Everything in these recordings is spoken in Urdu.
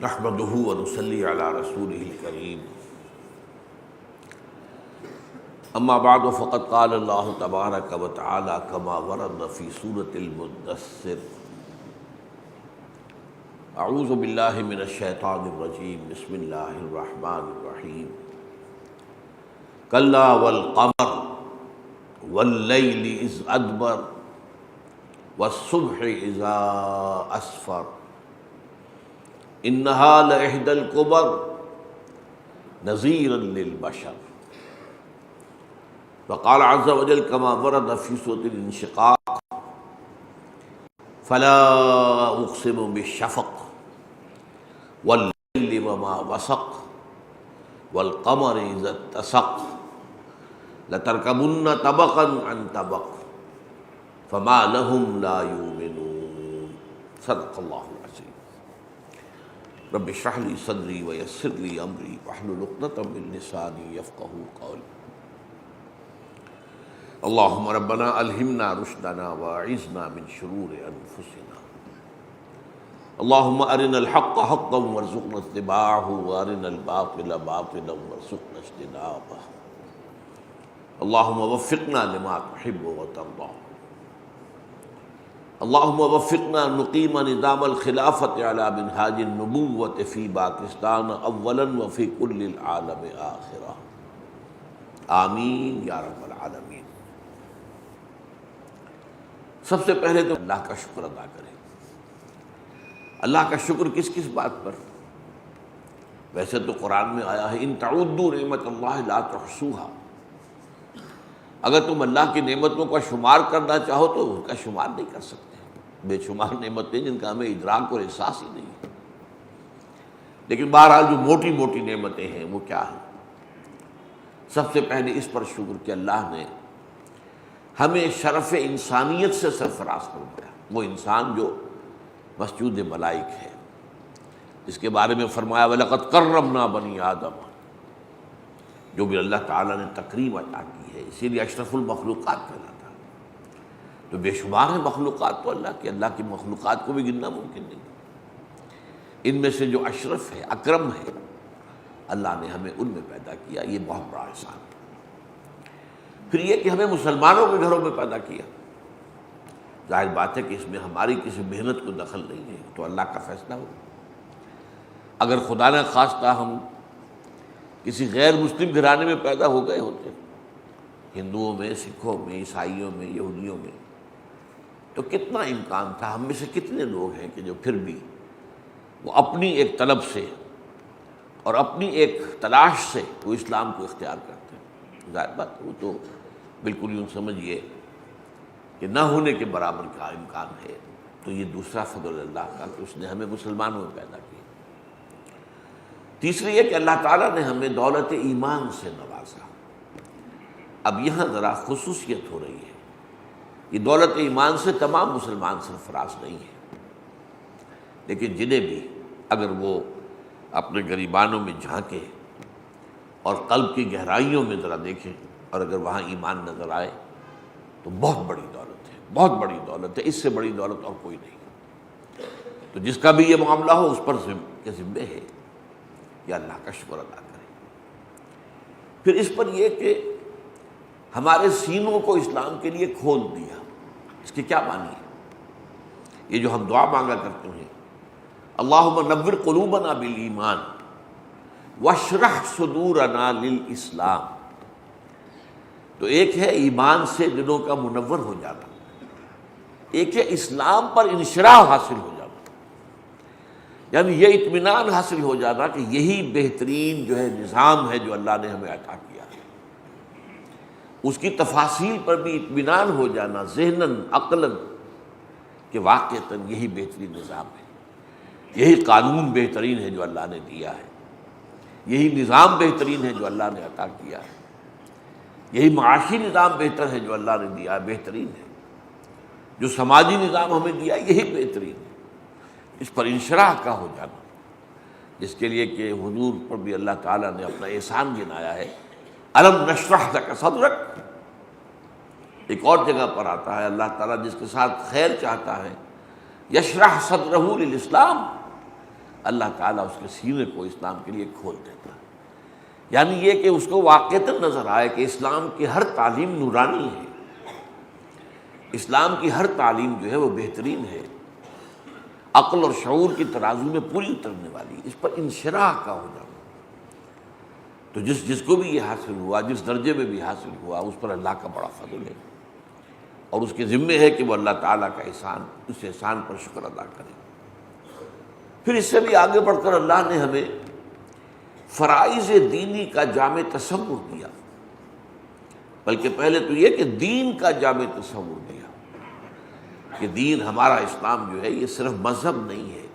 نحمده ونصلي على رسوله الكريم اما بعد فقد قال الله تبارك وتعالى كما ورد في سورة المدثر اعوذ بالله من الشيطان الرجيم بسم الله الرحمن الرحيم كلا والقمر والليل إذ أدبر والصبح إذا أسفر إنها لإحدى الكبر نذيرا للبشر. وقال عز وجل كما ورد في سورة الانشقاق فلا أقسم بالشفق والليل وما وسق والقمر إذا اتسق لتركبن طبقا عن طبق فما لهم لا يؤمنون. صدق اللہ العظیم. رب اشرح لي صدری ویسر لي امری واحلل عقدۃ من لسانی یفقہوا قولی. اللهم ربنا الہمنا رشدنا واعذنا من شرور انفسنا. اللهم ارنا الحق حقا وارزقنا اتباعه وارنا الباطل باطلا وارزقنا اجتنابه. اللهم وفقنا لما تحب وترضى. اللهم وفقنا نقيم نظام الخلافة على منهاج النبوة في باکستان اولا وفي كل العالم آخرا. آمین یا رب العالمین. سب سے پہلے تو اللہ کا شکر ادا کریں. اللہ کا شکر کس کس بات پر؟ ویسے تو قرآن میں آیا ہے ان تعدوا نعمت اللہ لا تحصوها. اگر تم اللہ کی نعمتوں کا شمار کرنا چاہو تو ان کا شمار نہیں کر سکتے. بے شمار نعمتیں جن کا ہمیں ادراک اور احساس ہی نہیں ہے. لیکن بہرحال جو موٹی موٹی نعمتیں ہیں وہ کیا ہیں؟ سب سے پہلے اس پر شکر کہ اللہ نے ہمیں شرف انسانیت سے سرفراز فرمایا. وہ انسان جو مسجود ملائک ہے، جس کے بارے میں فرمایا وَلَقَدْ كَرَّمْنَا بَنِي آدَمَ، جو بھی اللہ تعالیٰ نے تکریم عطا کی ہے، اسی لیے اشرف المخلوقات کہلاتا ہے. تو بے شمار ہیں مخلوقات تو اللہ کی مخلوقات کو بھی گننا ممکن نہیں. ان میں سے جو اشرف ہے، اکرم ہے، اللہ نے ہمیں ان میں پیدا کیا. یہ بہت بڑا احسان ہے. پھر یہ کہ ہمیں مسلمانوں کے گھروں میں پیدا کیا. ظاہر بات ہے کہ اس میں ہماری کسی محنت کو دخل نہیں ہے، تو اللہ کا فیصلہ ہو. اگر خدا نہ خواستہ ہم کسی غیر مسلم گھرانے میں پیدا ہو گئے ہوتے، ہندوؤں میں، سکھوں میں، عیسائیوں میں، یہودیوں میں، تو کتنا امکان تھا. ہم میں سے کتنے لوگ ہیں کہ جو پھر بھی وہ اپنی ایک طلب سے اور اپنی ایک تلاش سے وہ اسلام کو اختیار کرتے ہیں. ظاہر بات وہ تو بالکل یوں سمجھیے کہ نہ ہونے کے برابر کا امکان ہے. تو یہ دوسرا فضل اللہ کا کہ اس نے ہمیں مسلمانوں میں پیدا کیا. تیسری یہ کہ اللہ تعالیٰ نے ہمیں دولت ایمان سے نوازا. اب یہاں ذرا خصوصیت ہو رہی ہے. یہ دولت ایمان سے تمام مسلمان سرفراز نہیں ہیں، لیکن جنہیں بھی اگر وہ اپنے گریبانوں میں جھانکیں اور قلب کی گہرائیوں میں ذرا دیکھیں اور اگر وہاں ایمان نظر آئے تو بہت بڑی دولت ہے، بہت بڑی دولت ہے. اس سے بڑی دولت اور کوئی نہیں. تو جس کا بھی یہ معاملہ ہو اس پر ذمہ ہے یا اللہ کا شکر ادا کریں. پھر اس پر یہ کہ ہمارے سینوں کو اسلام کے لیے کھول دیا. اس کے کیا معنی ہے؟ یہ جو ہم دعا مانگا کرتے ہیں اللہم نور قلوبنا بالایمان واشرح صدورنا للاسلام. تو ایک ہے ایمان سے دلوں کا منور ہو جانا، ایک ہے اسلام پر انشراح حاصل ہو جانا. یعنی یہ اطمینان حاصل ہو جانا کہ یہی بہترین جو ہے نظام ہے جو اللہ نے ہمیں عطا کیا ہے. اس کی تفاصیل پر بھی اطمینان ہو جانا ذہناً عقلاً کہ واقعتاً یہی بہترین نظام ہے، یہی قانون بہترین ہے جو اللہ نے دیا ہے، یہی نظام بہترین ہے جو اللہ نے عطا کیا ہے، یہی معاشی نظام بہتر ہے جو اللہ نے دیا ہے، بہترین ہے. جو سماجی نظام ہمیں دیا یہی بہترین ہے. اس پر انشراح کا ہو جانا، جس کے لیے کہ حضور پر بھی اللہ تعالیٰ نے اپنا احسان گنایا ہے. الم نشرح لک صدرک. ایک اور جگہ پر آتا ہے اللہ تعالیٰ جس کے ساتھ خیر چاہتا ہے یشرح صدرہ للاسلام، اللہ تعالیٰ اس کے سینے کو اسلام کے لیے کھول دیتا ہے۔ یعنی یہ کہ اس کو واقعتاً نظر آئے کہ اسلام کی ہر تعلیم نورانی ہے، اسلام کی ہر تعلیم جو ہے وہ بہترین ہے، عقل اور شعور کی ترازو میں پوری اترنے والی، اس پر انشراح کا ہو جانا۔ تو جس کو بھی یہ حاصل ہوا، جس درجے میں بھی حاصل ہوا، اس پر اللہ کا بڑا فضل ہے، اور اس کے ذمے ہے کہ وہ اللہ تعالیٰ کا احسان، اس احسان پر شکر ادا کرے۔ پھر اس سے بھی آگے بڑھ کر اللہ نے ہمیں فرائض دینی کا جامع تصور دیا، بلکہ پہلے تو یہ کہ دین کا جامع تصور دیا کہ دین ہمارا اسلام جو ہے یہ صرف مذہب نہیں ہے،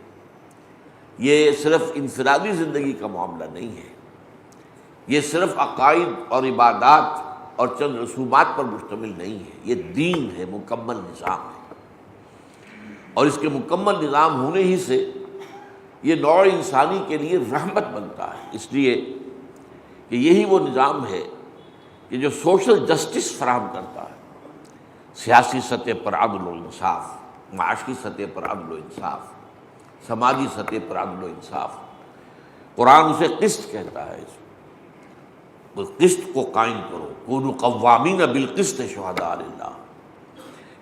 یہ صرف انفرادی زندگی کا معاملہ نہیں ہے، یہ صرف عقائد اور عبادات اور چند رسومات پر مشتمل نہیں ہے، یہ دین ہے، مکمل نظام ہے، اور اس کے مکمل نظام ہونے ہی سے یہ نوع انسانی کے لیے رحمت بنتا ہے، اس لیے کہ یہی وہ نظام ہے کہ جو سوشل جسٹس فراہم کرتا ہے، سیاسی سطح پر عدل و انصاف، معاشی سطح پر عدل و انصاف، سماجی سطح پر عدل و انصاف۔ قرآن اسے قسط کہتا ہے، اس قسط کو قائم کرو، کونوا قوامین بالقسط شہداء للہ،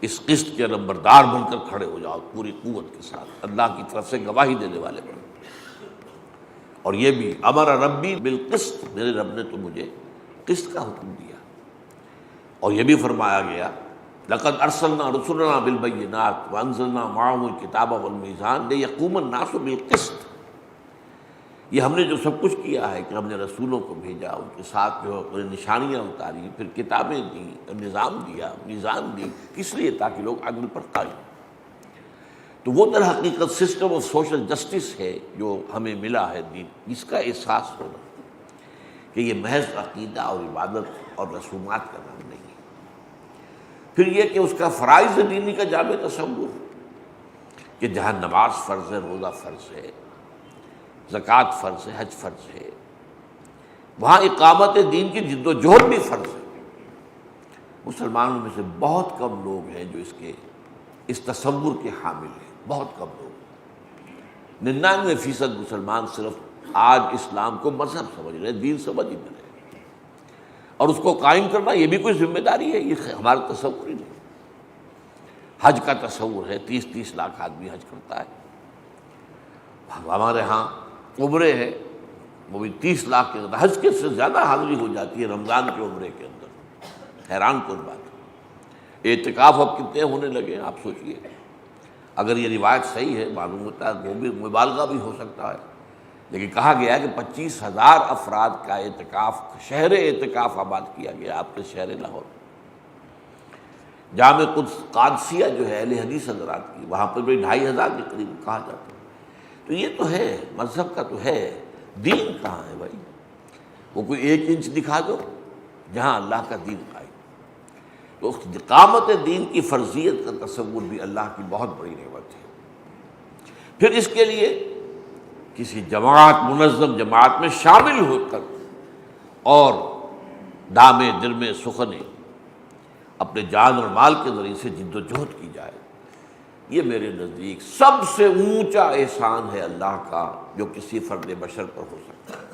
اس قسط کے نمبردار بن کر کھڑے ہو جاؤ پوری قوت کے ساتھ، اللہ کی طرف سے گواہی دینے والے بنو۔ اور یہ بھی امر ربی بالقسط، میرے رب نے تو مجھے قسط کا حکم دیا، اور یہ بھی فرمایا گیا لقد ارسلنا رسلنا بالبینات وانزلنا معهم الکتاب والمیزان لیقوم الناس بالقسط۔ یہ ہم نے جو سب کچھ کیا ہے کہ ہم نے رسولوں کو بھیجا، ان کے ساتھ جو نشانیاں اتاری، پھر کتابیں دیں، نظام دیا، میزان دی، کس لیے؟ تاکہ لوگ عدل پر قائم۔ تو وہ در حقیقت سسٹم آف سوشل جسٹس ہے جو ہمیں ملا ہے دین، اس کا احساس ہونا کہ یہ محض عقیدہ اور عبادت اور رسومات کا نام نہیں ہے۔ پھر یہ کہ اس کا فرائض دینی کا جامع تصور کہ جہاں نماز فرض ہے، روزہ فرض ہے، زکوٰۃ فرض ہے، حج فرض ہے، وہاں اقامت دین کی جد و جہد بھی فرض ہے۔ مسلمانوں میں سے بہت کم لوگ ہیں جو اس تصور کے حامل ہیں، بہت کم لوگ۔ 99% مسلمان صرف آج اسلام کو مذہب سمجھ رہے ہیں، دین سمجھ ہی نہیں رہے، اور اس کو قائم کرنا یہ بھی کوئی ذمہ داری ہے، یہ ہمارا تصور ہی نہیں۔ حج کا تصور ہے، 30 لاکھ آدمی حج کرتا ہے، ہمارے ہاں عمرے ہے وہ بھی 30 لاکھ کے اندر، حج کے سے زیادہ حاضری ہو جاتی ہے رمضان کے عمرے کے اندر، حیران کن بات ہے۔ اعتکاف اب کتنے ہونے لگے آپ سوچئے، اگر یہ روایت صحیح ہے، معلوم ہوتا ہے وہ بھی مبالغہ بھی ہو سکتا ہے، لیکن کہا گیا ہے کہ 25,000 افراد کا اعتکاف، شہر اعتکاف آباد کیا گیا آپ کے شہر لاہور۔ جامع قدس قادسیہ جو ہے اہل حدیث حضرات کی، وہاں پر بھی 2,500 کے قریب کہا جاتا ہے۔ تو یہ تو ہے، مذہب کا تو ہے، دین کہاں ہے بھائی؟ وہ کوئی 1 انچ دکھا دو جہاں اللہ کا دین قائم۔ تو اقامت دین کی فرضیت کا تصور بھی اللہ کی بہت بڑی نعمت ہے۔ پھر اس کے لیے کسی جماعت، منظم جماعت میں شامل ہو کر اور دامے درمے سخنے اپنے جان اور مال کے ذریعے سے جد و جہد کی جائے، یہ میرے نزدیک سب سے اونچا احسان ہے اللہ کا جو کسی فرد بشر پر ہو سکتا ہے۔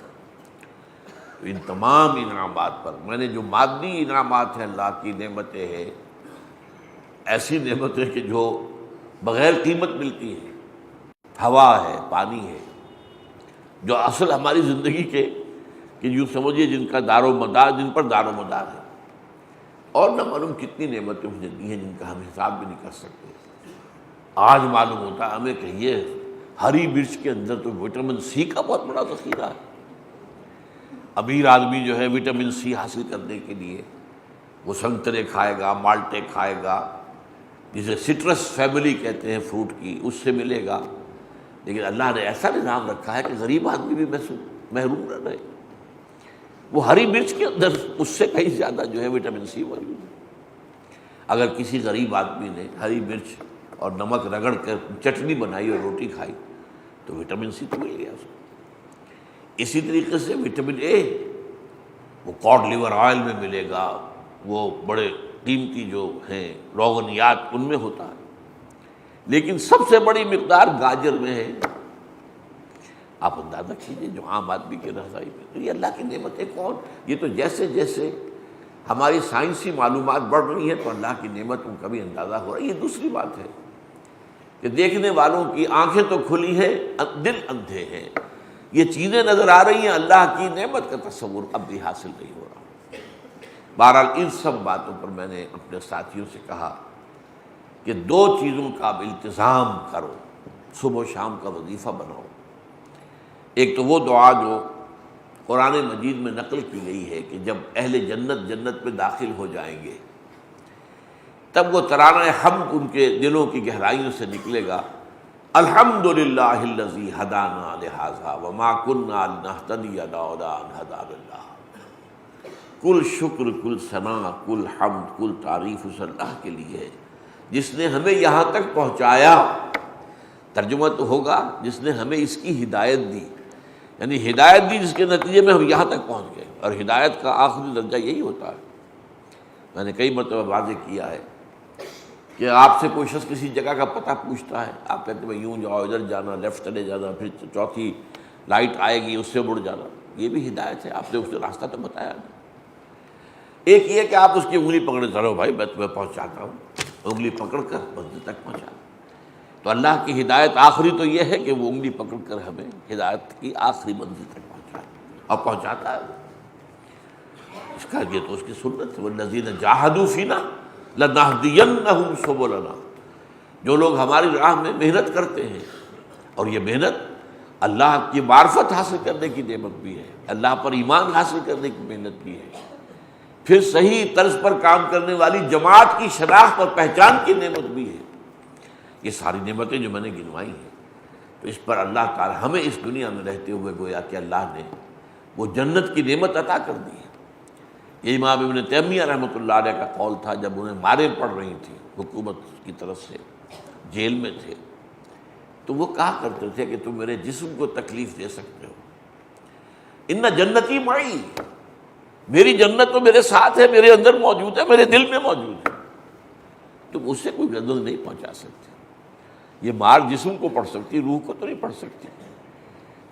ان تمام انعامات پر میں نے جو مادی انعامات ہیں، اللہ کی نعمتیں ہیں، ایسی نعمتیں کہ جو بغیر قیمت ملتی ہیں، ہوا ہے، پانی ہے، جو اصل ہماری زندگی کے کہ یوں سمجھیے جن پر دار و مدار ہے، اور نہ معلوم کتنی نعمتیں مجھے دی ہیں جن کا ہم حساب بھی نہیں کر سکتے۔ آج معلوم ہوتا ہے ہمیں کہ یہ ہری مرچ کے اندر تو وٹامن سی کا بہت بڑا ذخیرہ ہے۔ امیر آدمی جو ہے وٹامن سی حاصل کرنے کے لیے وہ سنترے کھائے گا، مالٹے کھائے گا، جسے سٹرس فیملی کہتے ہیں فروٹ کی، اس سے ملے گا، لیکن اللہ نے ایسا نظام رکھا ہے کہ غریب آدمی بھی محروم نہ رہے۔ وہ ہری مرچ کے اندر اس سے کہیں زیادہ جو ہے وٹامن سی موجود ہے۔ اگر کسی غریب آدمی نے ہری مرچ اور نمک رگڑ کر چٹنی بنائی اور روٹی کھائی تو وٹامن سی تو مل گیا اس کو۔ اسی طریقے سے وٹامن اے وہ کاڈ لیور آئل میں ملے گا، وہ بڑے قیمتی جو ہیں روغنیات ان میں ہوتا ہے، لیکن سب سے بڑی مقدار گاجر میں ہے، آپ اندازہ کیجیے جو عام آدمی کی رسائی میں، تو یہ اللہ کی نعمتیں کون؟ یہ تو جیسے جیسے ہماری سائنسی معلومات بڑھ رہی ہیں تو اللہ کی نعمتوں کا بھی اندازہ ہو رہا ہے۔ یہ دوسری بات ہے کہ دیکھنے والوں کی آنکھیں تو کھلی ہیں، دل اندھے ہیں، یہ چیزیں نظر آ رہی ہیں، اللہ کی نعمت کا تصور اب بھی حاصل نہیں ہو رہا۔ بہرحال ان سب باتوں پر میں نے اپنے ساتھیوں سے کہا کہ دو چیزوں کا اب التزام کرو، صبح و شام کا وظیفہ بناؤ۔ ایک تو وہ دعا جو قرآن مجید میں نقل کی گئی ہے کہ جب اہل جنت جنت میں داخل ہو جائیں گے تب وہ ترانہ حمد ان کے دلوں کی گہرائیوں سے نکلے گا، الحمدللہ الذی ہدانا لہذا وما کنا لنہتدی لولا ان ہدانا اللہ۔ کل شکر، کل ثنا، کل حمد، کل تعریف اس اللہ کے لیے ہے جس نے ہمیں یہاں تک پہنچایا۔ ترجمہ تو ہوگا جس نے ہمیں اس کی ہدایت دی، یعنی ہدایت دی جس کے نتیجے میں ہم یہاں تک پہنچ گئے، اور ہدایت کا آخری درجہ یہی ہوتا ہے۔ میں نے کئی مرتبہ واضح کیا ہے کہ آپ سے کوئی شخص کسی جگہ کا پتہ پوچھتا ہے، آپ کہتے ہیں یوں جاؤ، ادھر جانا، لیفٹ چلے جانا، پھر چوتھی لائٹ آئے گی اس سے مڑ جانا، یہ بھی ہدایت ہے، آپ نے اس نے راستہ تو بتایا نہیں۔ ایک یہ کہ آپ اس کی انگلی پکڑے چلو بھائی میں تمہیں پہنچاتا ہوں، انگلی پکڑ کر منزل تک پہنچا۔ تو اللہ کی ہدایت آخری تو یہ ہے کہ وہ انگلی پکڑ کر ہمیں ہدایت کی آخری منزل تک پہنچائے، اور پہنچاتا ہے اس کا یہ تو اس کی سنت ہے، والذین جاہدوا فینا لنہدینہم سبلنا۔ جو لوگ ہماری راہ میں محنت کرتے ہیں، اور یہ محنت اللہ کی معرفت حاصل کرنے کی نعمت بھی ہے، اللہ پر ایمان حاصل کرنے کی محنت بھی ہے، پھر صحیح طرز پر کام کرنے والی جماعت کی شناخت اور پہچان کی نعمت بھی ہے۔ یہ ساری نعمتیں جو میں نے گنوائی ہیں، تو اس پر اللہ تعالی ہمیں اس دنیا میں رہتے ہوئے گویا کہ اللہ نے وہ جنت کی نعمت عطا کر دی ہے۔ یہ امام ابن تیمیہ رحمۃ اللہ علیہ کا قول تھا جب انہیں ماریں پڑ رہی تھیں حکومت کی طرف سے، جیل میں تھے، تو وہ کہا کرتے تھے کہ تم میرے جسم کو تکلیف دے سکتے ہو، ان جنتی معی، میری جنت تو میرے ساتھ ہے، میرے اندر موجود ہے، میرے دل میں موجود ہے، تم اس سے کوئی گردن نہیں پہنچا سکتے۔ یہ مار جسم کو پڑ سکتی، روح کو تو نہیں پڑ سکتی۔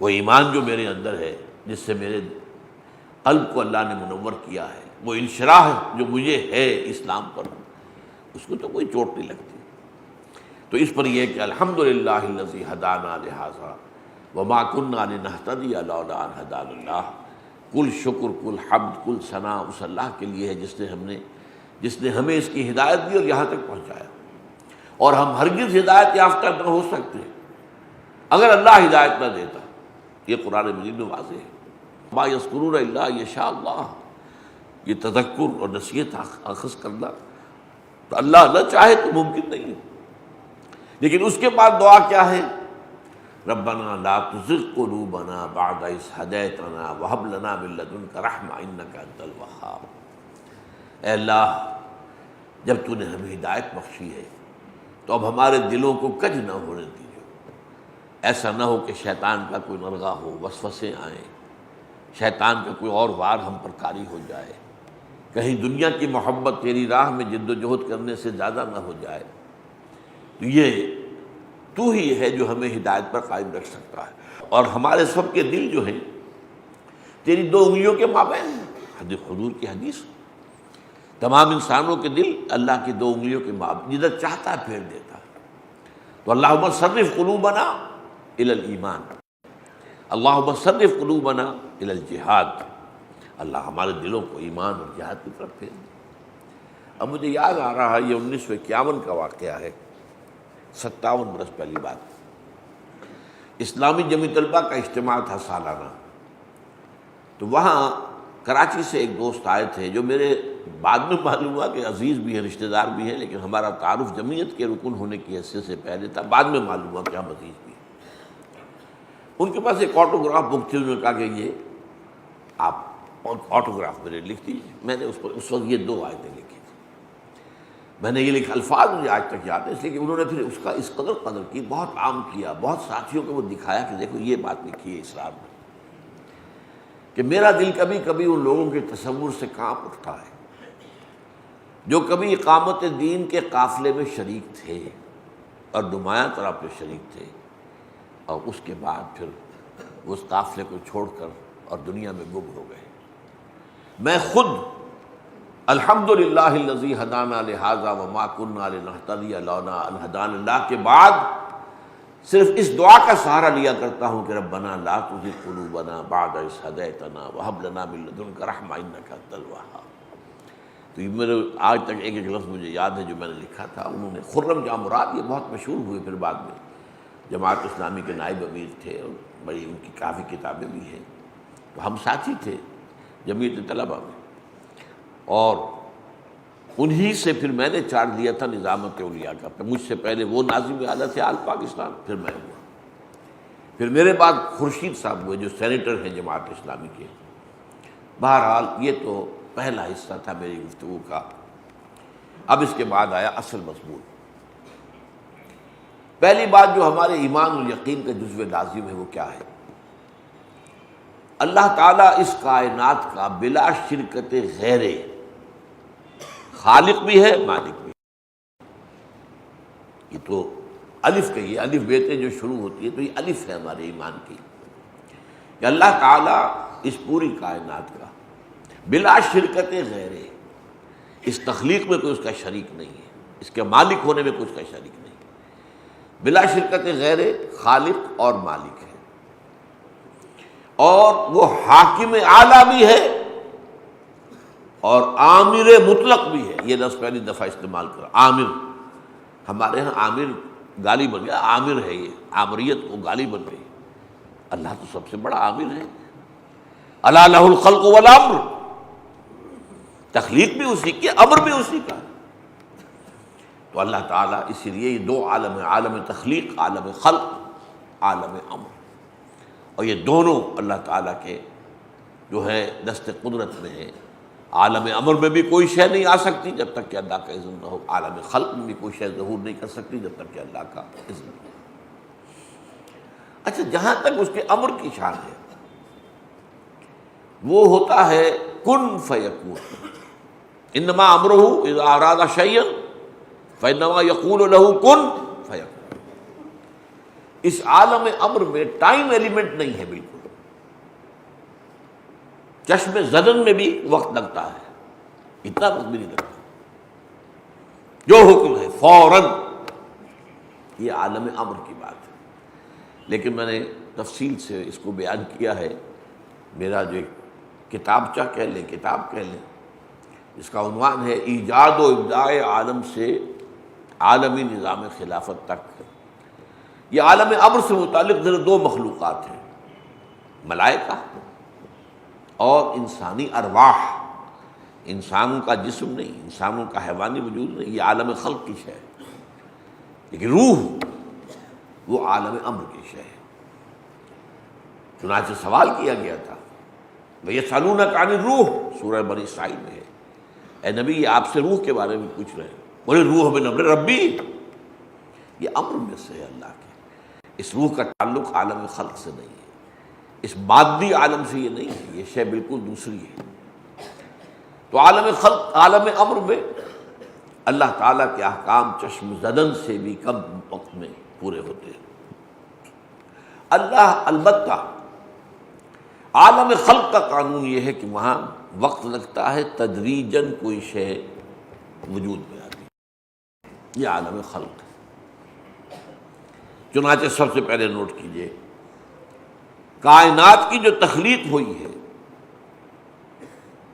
وہ ایمان جو میرے اندر ہے، جس سے میرے قلب کو اللہ نے منور کیا ہے، وہ انشراح جو مجھے ہے اسلام پر، اس کو تو کوئی چوٹ نہیں لگتی۔ تو اس پر یہ کہ الحمدللہ الذی ہدانا لہذا وما کنا لنہتدی لولا ان ہدانا اللہ۔ کل شکر، کل حمد، کل ثنا اس اللہ کے لیے ہے جس نے ہمیں اس کی ہدایت دی اور یہاں تک پہنچایا، اور ہم ہرگز ہدایت یافتہ نہ ہو سکتے اگر اللہ ہدایت نہ دیتا۔ یہ قرآن مجید میں واضح ہے، ما یذکرون الا یشاء اللہ، یہ تذکر اور نصیحت اخذ کرنا تو اللہ نہ چاہے تو ممکن نہیں ہے۔ لیکن اس کے بعد دعا کیا ہے؟ ربنا لا تزغ قلوبنا بعد اذ ہدیتنا وہب لنا من لدنک رحمہ انک انت الوہاب۔ اے اللہ، جب تو نے ہمیں ہدایت بخشی ہے تو اب ہمارے دلوں کو کج نہ ہونے دیجیے، ایسا نہ ہو کہ شیطان کا کوئی نرغہ ہو، وسوسے آئیں، شیطان کا کوئی اور وار ہم پر کاری ہو جائے، کہیں دنیا کی محبت تیری راہ میں جد و جہد کرنے سے زیادہ نہ ہو جائے۔ تو یہ تو ہی ہے جو ہمیں ہدایت پر قائم رکھ سکتا ہے، اور ہمارے سب کے دل جو ہیں تیری دو انگلیوں کے مابین ہیں۔ حضور کی حدیث، تمام انسانوں کے دل اللہ کی دو انگلیوں کے مابین، جدھر چاہتا ہے پھیر دیتا ہے۔ تو اللہم صرف قلوبنا الی الایمان، اللہم صرف قلوبنا الی الجہاد، اللہ ہمارے دلوں کو ایمان اور جہاد کی طرف پھیر دے۔ اب مجھے یاد آ رہا ہے، یہ 1951 کا واقعہ ہے، 57 برس پہلی بات، اسلامی جمی طلبہ کا اجتماع تھا سالانہ۔ تو وہاں کراچی سے ایک دوست آئے تھے جو میرے بعد میں معلوم ہوا کہ عزیز بھی ہے، رشتہ دار بھی ہے، لیکن ہمارا تعارف جمعیت کے رکن ہونے کی حیثیت سے پہلے تھا، بعد میں معلوم ہوا کہ ہم عزیز بھی ہیں۔ ان کے پاس ایک آٹوگراف بک تھی، انہوں نے کہا کہ یہ آپ آٹوگراف میرے لکھ دیجیے۔ میں نے اس پر اس وقت یہ 2 آیتیں لکھی تھی، میں نے یہ لکھا، الفاظ مجھے آج تک یاد ہے، اس لیے کہ انہوں نے پھر اس کا اس قدر کی، بہت عام کیا، بہت ساتھیوں کو وہ دکھایا کہ دیکھو یہ بات لکھی ہے اسرار میں، کہ میرا دل کبھی کبھی ان لوگوں کے تصور سے کانپ اٹھتا ہے جو کبھی اقامت دین کے قافلے میں شریک تھے اور نمایاں طور پہ شریک تھے، اور اس کے بعد پھر وہ اس قافلے کو چھوڑ کر اور دنیا میں گم ہو گئے۔ میں خود الحمدللہ الذی ہدانا لہذا وما کنا لنہتدی لولا ان ہدانا اللہ کے بعد صرف اس دعا کا سہارا لیا کرتا ہوں کہ ربنا لا تزغ قلوبنا بعد اذ ہدیتنا وہب لنا من لدنک رحمۃ انک انت الوہاب۔ تو یہ میرے آج تک ایک ایک لفظ مجھے یاد ہے جو میں نے لکھا تھا۔ انہوں نے خرم جاں مراد یہ بہت مشہور ہوئے پھر بعد میں، جماعت اسلامی کے نائب امیر تھے اور بڑی ان کی کافی کتابیں بھی ہیں، تو ہم ساتھی تھے جمعیت طلبہ میں، اور انہی سے پھر میں نے چارج لیا تھا نظامت اولیاء کا۔ مجھ سے پہلے وہ ناظم اعلیٰ تھے آل پاکستان، پھر میں ہوا، پھر میرے بعد خورشید صاحب ہوئے جو سینیٹر ہیں جماعت اسلامی کے۔ بہرحال یہ تو پہلا حصہ تھا میری گفتگو کا۔ اب اس کے بعد آیا اصل مضمون۔ پہلی بات جو ہمارے ایمان اور یقین کا جزو لازم ہے وہ کیا ہے؟ اللہ تعالیٰ اس کائنات کا بلا شرکت غیر خالق بھی ہے، مالک بھی ہے۔ یہ تو الف کہیے، الف بیتے جو شروع ہوتی ہے تو یہ الف ہے ہمارے ایمان کی، کہ اللہ تعالیٰ اس پوری کائنات کا بلا شرکت غیر، اس تخلیق میں کوئی اس کا شریک نہیں ہے، اس کے مالک ہونے میں کوئی اس کا شریک نہیں، بلا شرکت غیر خالق اور مالک ہے، اور وہ حاکم اعلیٰ بھی ہے اور عامر مطلق بھی ہے۔ یہ لفظ پہلی دفعہ استعمال کرا، عامر۔ ہمارے ہاں عامر گالی بن گیا، عامر ہے، یہ عامریت کو گالی بن گئی۔ اللہ تو سب سے بڑا عامر ہے۔ الا لہ الخلق والامر، تخلیق بھی اسی کی، امر بھی اسی کا۔ تو اللہ تعالیٰ اسی لیے یہ دو عالم ہے، عالم تخلیق، عالم خلق، عالم امر، اور یہ دونوں اللہ تعالیٰ کے جو ہے دست قدرت میں ہے۔ عالم امر میں بھی کوئی شے نہیں آ سکتی جب تک کہ اللہ کا اذن نہ ہو، عالم خلق میں بھی کوئی شے ظہور نہیں کر سکتی جب تک کہ اللہ کا اذن نہ ہو۔ اچھا، جہاں تک اس کے امر کی شان ہے وہ ہوتا ہے کن فیکون، انما امرہ اذا اراد شیئا فانما یقول لہ کن فیکون۔ اس عالم امر میں ٹائم ایلیمنٹ نہیں ہے بالکل، چشم زدن میں بھی وقت لگتا ہے، اتنا وقت بھی نہیں لگتا، جو حکم ہے فوراً۔ یہ عالم امر کی بات ہے، لیکن میں نے تفصیل سے اس کو بیان کیا ہے۔ میرا جو کتابچہ کہہ لیں، کتاب کہہ لیں، اس کا عنوان ہے ایجاد و ابداع عالم سے عالمی نظام خلافت تک۔ یہ عالم امر سے متعلق دو مخلوقات ہیں، ملائکہ اور انسانی ارواح۔ انسانوں کا جسم نہیں، انسانوں کا حیوانی وجود نہیں، یہ عالم خلق کی شے ہے، لیکن روح وہ عالم امر کی شے ہے۔ چنانچہ سوال کیا گیا تھا وَيَسْأَلُونَكَ عَنِ الرُّوحِ، سورہ بنی اسرائیل میں ہے، اے نبی یہ آپ سے روح کے بارے میں پوچھ رہے ہیں، بولے روح من امر ربی، یہ امر میں سے ہے اللہ کے۔ اس روح کا تعلق عالم خلق سے نہیں ہے، اس مادی عالم سے یہ نہیں ہے، یہ شے بالکل دوسری ہے۔ تو عالم خلق، عالم امر میں اللہ تعالیٰ کے احکام چشم زدن سے بھی کم وقت میں پورے ہوتے ہیں۔ اللہ البتہ عالم خلق کا قانون یہ ہے کہ وہاں وقت لگتا ہے، تدریجاً کوئی شے وجود میں آتی ہے، یہ عالم خلق ہے۔ چنانچہ سب سے پہلے نوٹ کیجئے، کائنات کی جو تخلیق ہوئی ہے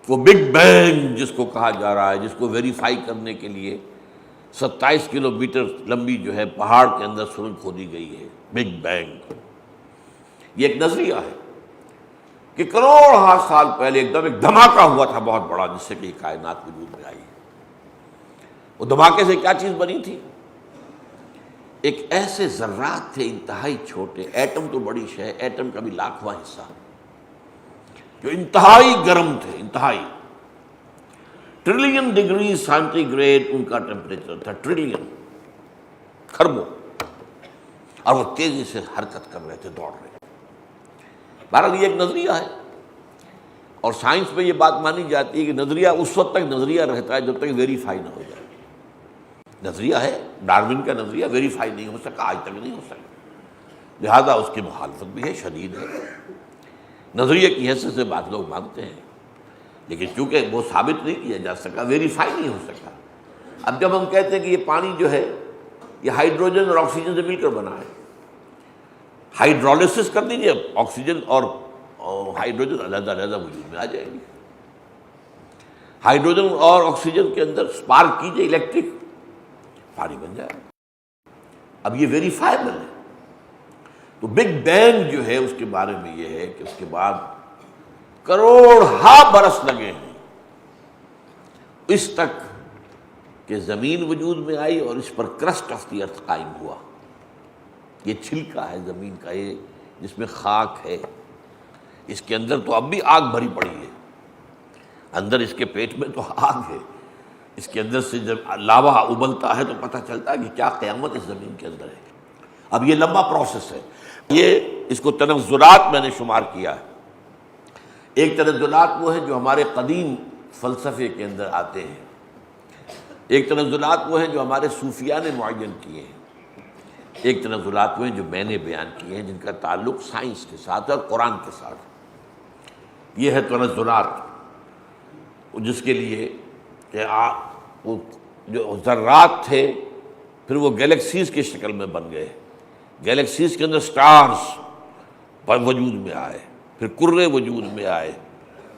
وہ بگ بینگ جس کو کہا جا رہا ہے، جس کو ویریفائی کرنے کے لیے 27 کلومیٹر لمبی جو ہے پہاڑ کے اندر سرنگ کھودی گئی ہے، بگ بینگ۔ یہ ایک نظریہ ہے کہ کروڑ سال پہلے ایک دھماکہ ہوا تھا بہت بڑا، جس سے کہ یہ کائنات وجود میں آئی۔ وہ دھماکے سے کیا چیز بنی تھی؟ ایک ایسے ذرات تھے انتہائی چھوٹے، ایٹم تو بڑی شے ہے، ایٹم کا بھی لاکھواں حصہ، جو انتہائی گرم تھے، انتہائی، ٹریلین ڈگری سینٹی گریڈ ان کا ٹیمپریچر تھا، ٹریلین، کھربوں، اور وہ تیزی سے حرکت کر رہے تھے، دوڑ رہے تھے۔ بہرحال یہ ایک نظریہ ہے، اور سائنس میں یہ بات مانی جاتی ہے کہ نظریہ اس وقت تک نظریہ رہتا ہے جب تک ویریفائی نہ ہو جائے۔ نظریہ ہے، ڈارون کا نظریہ ویریفائی نہیں ہو سکا، آج تک نہیں ہو سکا، لہذا اس کی مخالفت بھی ہے، شدید ہے، نظریے کی حیثیت سے بات لوگ مانتے ہیں، لیکن چونکہ وہ ثابت نہیں کیا جا سکا، ویریفائی نہیں ہو سکا۔ اب جب ہم کہتے ہیں کہ یہ پانی جو ہے یہ ہائیڈروجن اور آکسیجن سے مل کر بنا ہے، ہائیڈرولسس کر دیجیے، آکسیجن اور ہائیڈروجن علیحدہ علیحدہ وجود میں آ جائے گی، ہائیڈروجن اور آکسیجن کے اندر سپارک کیجیے الیکٹرک، پانی بن جائے۔ اب یہ ویریفائبل ہے۔ تو بگ بینگ جو ہے اس کے بارے میں یہ ہے کہ اس کے بعد کروڑ برس لگے ہیں اس تک کہ زمین وجود میں آئی اور اس پر کرسٹ آف دی ارتھ قائم ہوا۔ یہ چھلکا ہے زمین کا، یہ جس میں خاک ہے، اس کے اندر تو اب بھی آگ بھری پڑی ہے، اندر اس کے پیٹ میں تو آگ ہے، اس کے اندر سے جب لاوا ابلتا ہے تو پتہ چلتا ہے کہ کیا قیامت اس زمین کے اندر ہے۔ اب یہ لمبا پروسیس ہے، یہ اس کو تنزلات میں نے شمار کیا ہے۔ ایک تنزلات وہ ہیں جو ہمارے قدیم فلسفے کے اندر آتے ہیں، ایک تنزلات وہ ہیں جو ہمارے صوفیاء نے معین کیے ہیں، ایک تنزلات وہ ہیں جو میں نے بیان کیے ہیں جن کا تعلق سائنس کے ساتھ اور قرآن کے ساتھ۔ یہ ہے تنزلات، جس کے لیے کہ وہ جو ذرات تھے پھر وہ گیلیکسیز کی شکل میں بن گئے، گیلیکسیز کے اندر سٹارز وجود میں آئے، پھر کرے وجود میں آئے،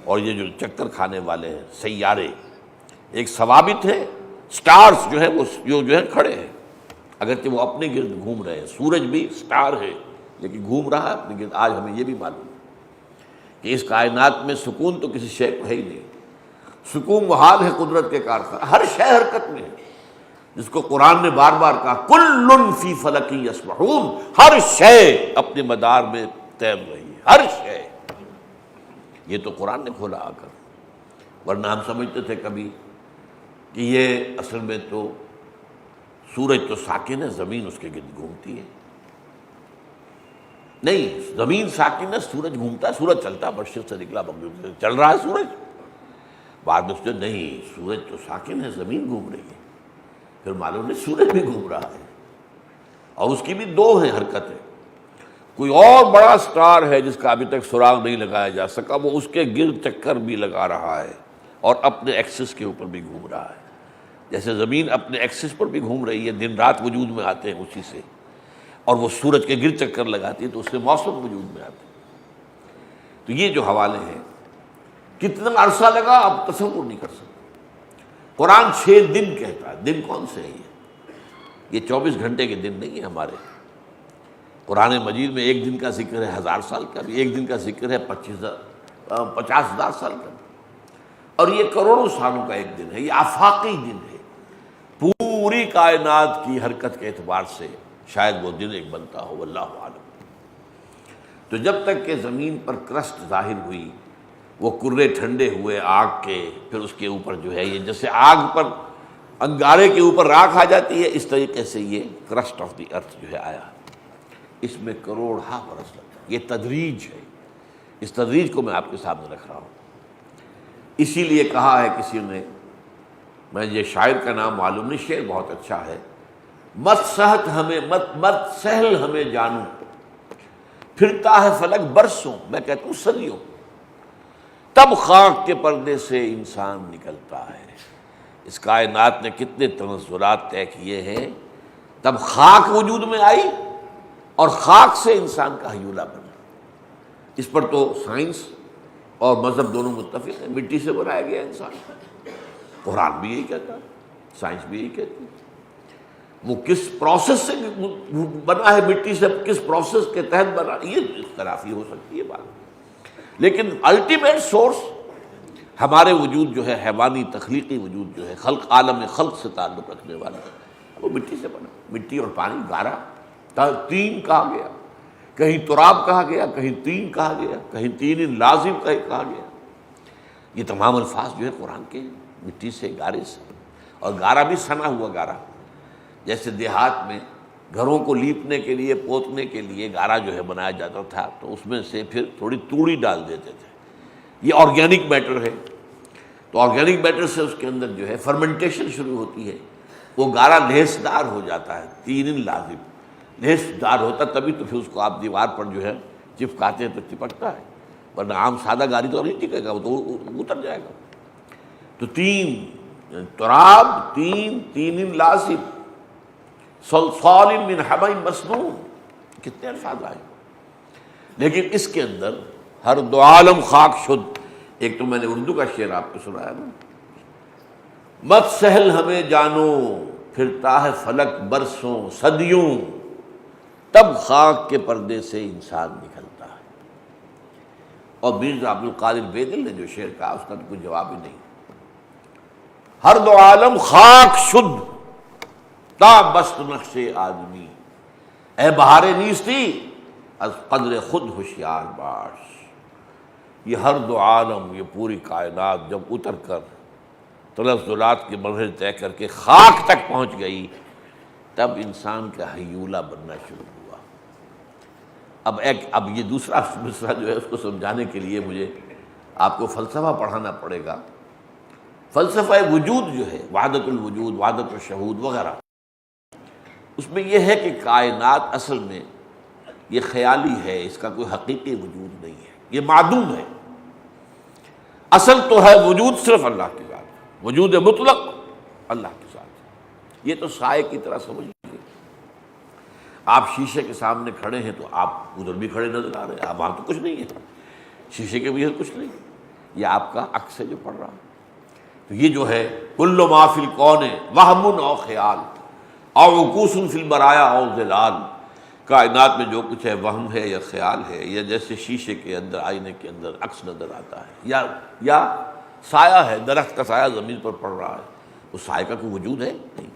اور یہ جو چکر کھانے والے ہیں سیارے، ایک ثوابت ہے، سٹارز جو ہے وہ جو ہے کھڑے ہیں، اگرچہ وہ اپنے گرد گھوم رہے ہیں، سورج بھی سٹار ہے لیکن گھوم رہا ہے اپنے گرد۔ آج ہمیں یہ بھی معلوم ہے کہ اس کائنات میں سکون تو کسی شے کو ہے ہی نہیں، سکون محال ہے قدرت کے کارخانے، ہر شے حرکت میں ہے، جس کو قرآن نے بار بار کہا کل فی فلک یسبحون، ہر شے اپنے مدار میں تیر رہی ہے، ہر شے۔ یہ تو قرآن نے کھولا آ کر، ورنہ ہم سمجھتے تھے کبھی کہ یہ اصل میں تو سورج تو ساکن ہے، زمین اس کے گرد گھومتی ہے۔ نہیں، زمین ساکن ہے، سورج گھومتا ہے، سورج چلتا ہے، مشرق سے نکلا مغرب سے چل رہا ہے سورج۔ بعد میں سوچا نہیں، سورج تو ساکن ہے، زمین گھوم رہی ہے، پھر معلوم نہیں سورج بھی گھوم رہا ہے، اور اس کی بھی دو ہیں حرکتیں۔ کوئی اور بڑا سٹار ہے جس کا ابھی تک سراغ نہیں لگایا جا سکا، وہ اس کے گرد چکر بھی لگا رہا ہے اور اپنے ایکسس کے اوپر بھی گھوم رہا ہے، جیسے زمین اپنے ایکسس پر بھی گھوم رہی ہے، دن رات وجود میں آتے ہیں اسی سے، اور وہ سورج کے گرد چکر لگاتی ہے تو اس سے موسم وجود میں آتے ہیں۔ تو یہ جو حوالے ہیں، کتنا عرصہ لگا اب تصور نہیں کر سکتے۔ قرآن 6 دن کہتا ہے، دن کون سے ہیں یہ 24 گھنٹے کے دن نہیں ہیں ہمارے۔ قرآن مجید میں ایک دن کا ذکر ہے 1000 سال کا بھی، ایک دن کا ذکر ہے 50,000 سال کا بھی، اور یہ کروڑوں سالوں کا ایک دن ہے، یہ آفاقی دن ہے، پوری کائنات کی حرکت کے اعتبار سے شاید وہ دن ایک بنتا ہو، واللہ عالم۔ تو جب تک کہ زمین پر کرسٹ ظاہر ہوئی، وہ کرے ٹھنڈے ہوئے آگ کے، پھر اس کے اوپر جو ہے یہ جیسے آگ پر انگارے کے اوپر راکھ آ جاتی ہے، اس طریقے سے یہ کرسٹ آف دی ارتھ جو ہے آیا، اس میں کروڑ برس لگتا ہے۔ یہ تدریج ہے، اس تدریج کو میں آپ کے سامنے رکھ رہا ہوں۔ اسی لیے کہا ہے کسی نے، میں یہ شاعر کا نام معلوم نہیں، شعر بہت اچھا ہے، مت سہت ہمیں مت سہل ہمیں جانو، پھرتا ہے فلک برسوں، میں کہتا ہوں صدیوں، تب خاک کے پردے سے انسان نکلتا ہے۔ اس کائنات نے کتنے تنزلات طے کیے ہیں، تب خاک وجود میں آئی اور خاک سے انسان کا ہیولہ بنا۔ اس پر تو سائنس اور مذہب دونوں متفق ہیں، مٹی سے بنایا گیا انسان، قرآن بھی یہی کہتا ہے، سائنس بھی یہی کہتی ہے۔ وہ کس پروسیس سے بنا ہے، مٹی سے کس پروسیس کے تحت بنا، یہ اختلافی ہو سکتی ہے بات، لیکن الٹیمیٹ سورس ہمارے وجود جو ہے، حیوانی تخلیقی وجود جو ہے، خلق عالم خلق سے تعلق رکھنے والا، وہ مٹی سے بنا، مٹی اور پانی، گارا، تین کہا گیا، کہیں تراب کہا گیا، کہیں تین کہا گیا، کہیں تین لازم کہا گیا۔ یہ تمام الفاظ جو ہے قرآن کے، مٹی سے، گارے سے، اور گارا بھی سنا ہوا گارا، جیسے دیہات میں گھروں کو لیپنے کے لیے، پوتنے کے لیے گارا جو ہے بنایا جاتا تھا، تو اس میں سے پھر تھوڑی توڑی ڈال دیتے تھے۔ یہ آرگینک میٹر ہے، تو آرگینک میٹر سے اس کے اندر جو ہے فرمنٹیشن شروع ہوتی ہے، وہ گارا لہسدار ہو جاتا ہے، تین لازم، لیس دار ہوتا تبھی تو پھر اس کو آپ دیوار پر جو ہے چپکاتے ہیں تو چپکتا ہے، ورنہ عام سادہ گاری تو نہیں ٹکے گا، وہ تو اتر جائے گا۔ تو تین تراب، تین لازم، صلصال من حمأ مسنون، کتنے الفاظ آئے، لیکن اس کے اندر ہر دو عالم خاک شد۔ ایک تو میں نے اردو کا شعر آپ کو سنایا نا، مت سہل ہمیں جانو پھرتا ہے فلک برسوں صدیوں، تب خاک کے پردے سے انسان نکلتا ہے۔ اور مرزا عبد القادر بیدل نے جو شعر کہا اس کا تو کوئی جواب ہی نہیں۔ ہر دو عالم خاک شد تا بست نقش آدمی، اے بہار نیستی از قدر خود ہوشیار باش۔ یہ ہر دو عالم، یہ پوری کائنات جب اتر کر تنزلات کے مرحلے طے کر کے خاک تک پہنچ گئی، تب انسان کا ہیولہ بننا شروع ہوا۔ اب یہ دوسرا مصرع جو ہے اس کو سمجھانے کے لیے مجھے آپ کو فلسفہ پڑھانا پڑے گا۔ فلسفہ وجود جو ہے، وحدت الوجود، وحدت الشہود وغیرہ، اس میں یہ ہے کہ کائنات اصل میں یہ خیالی ہے، اس کا کوئی حقیقی وجود نہیں ہے، یہ معدوم ہے۔ اصل تو ہے وجود صرف اللہ کی ذات، وجود مطلق اللہ کی ذات۔ یہ تو سائے کی طرح سمجھ لیجیے، آپ شیشے کے سامنے کھڑے ہیں تو آپ ادھر بھی کھڑے نظر آ رہے ہیں، آپ وہاں تو کچھ نہیں ہے، شیشے کے بھی کچھ نہیں، یہ آپ کا عکس ہے جو پڑ رہا ہے۔ تو یہ جو ہے کل ما فی الکون وہم او خیال او عکوس فی البرایا او ظلال، کائنات میں جو کچھ ہے وہم ہے یا خیال ہے، یا جیسے شیشے کے اندر، آئینے کے اندر عکس نظر آتا ہے، یا سایہ ہے، درخت کا سایہ زمین پر پڑ رہا ہے، اس سایہ کا کوئی وجود ہے نہیں۔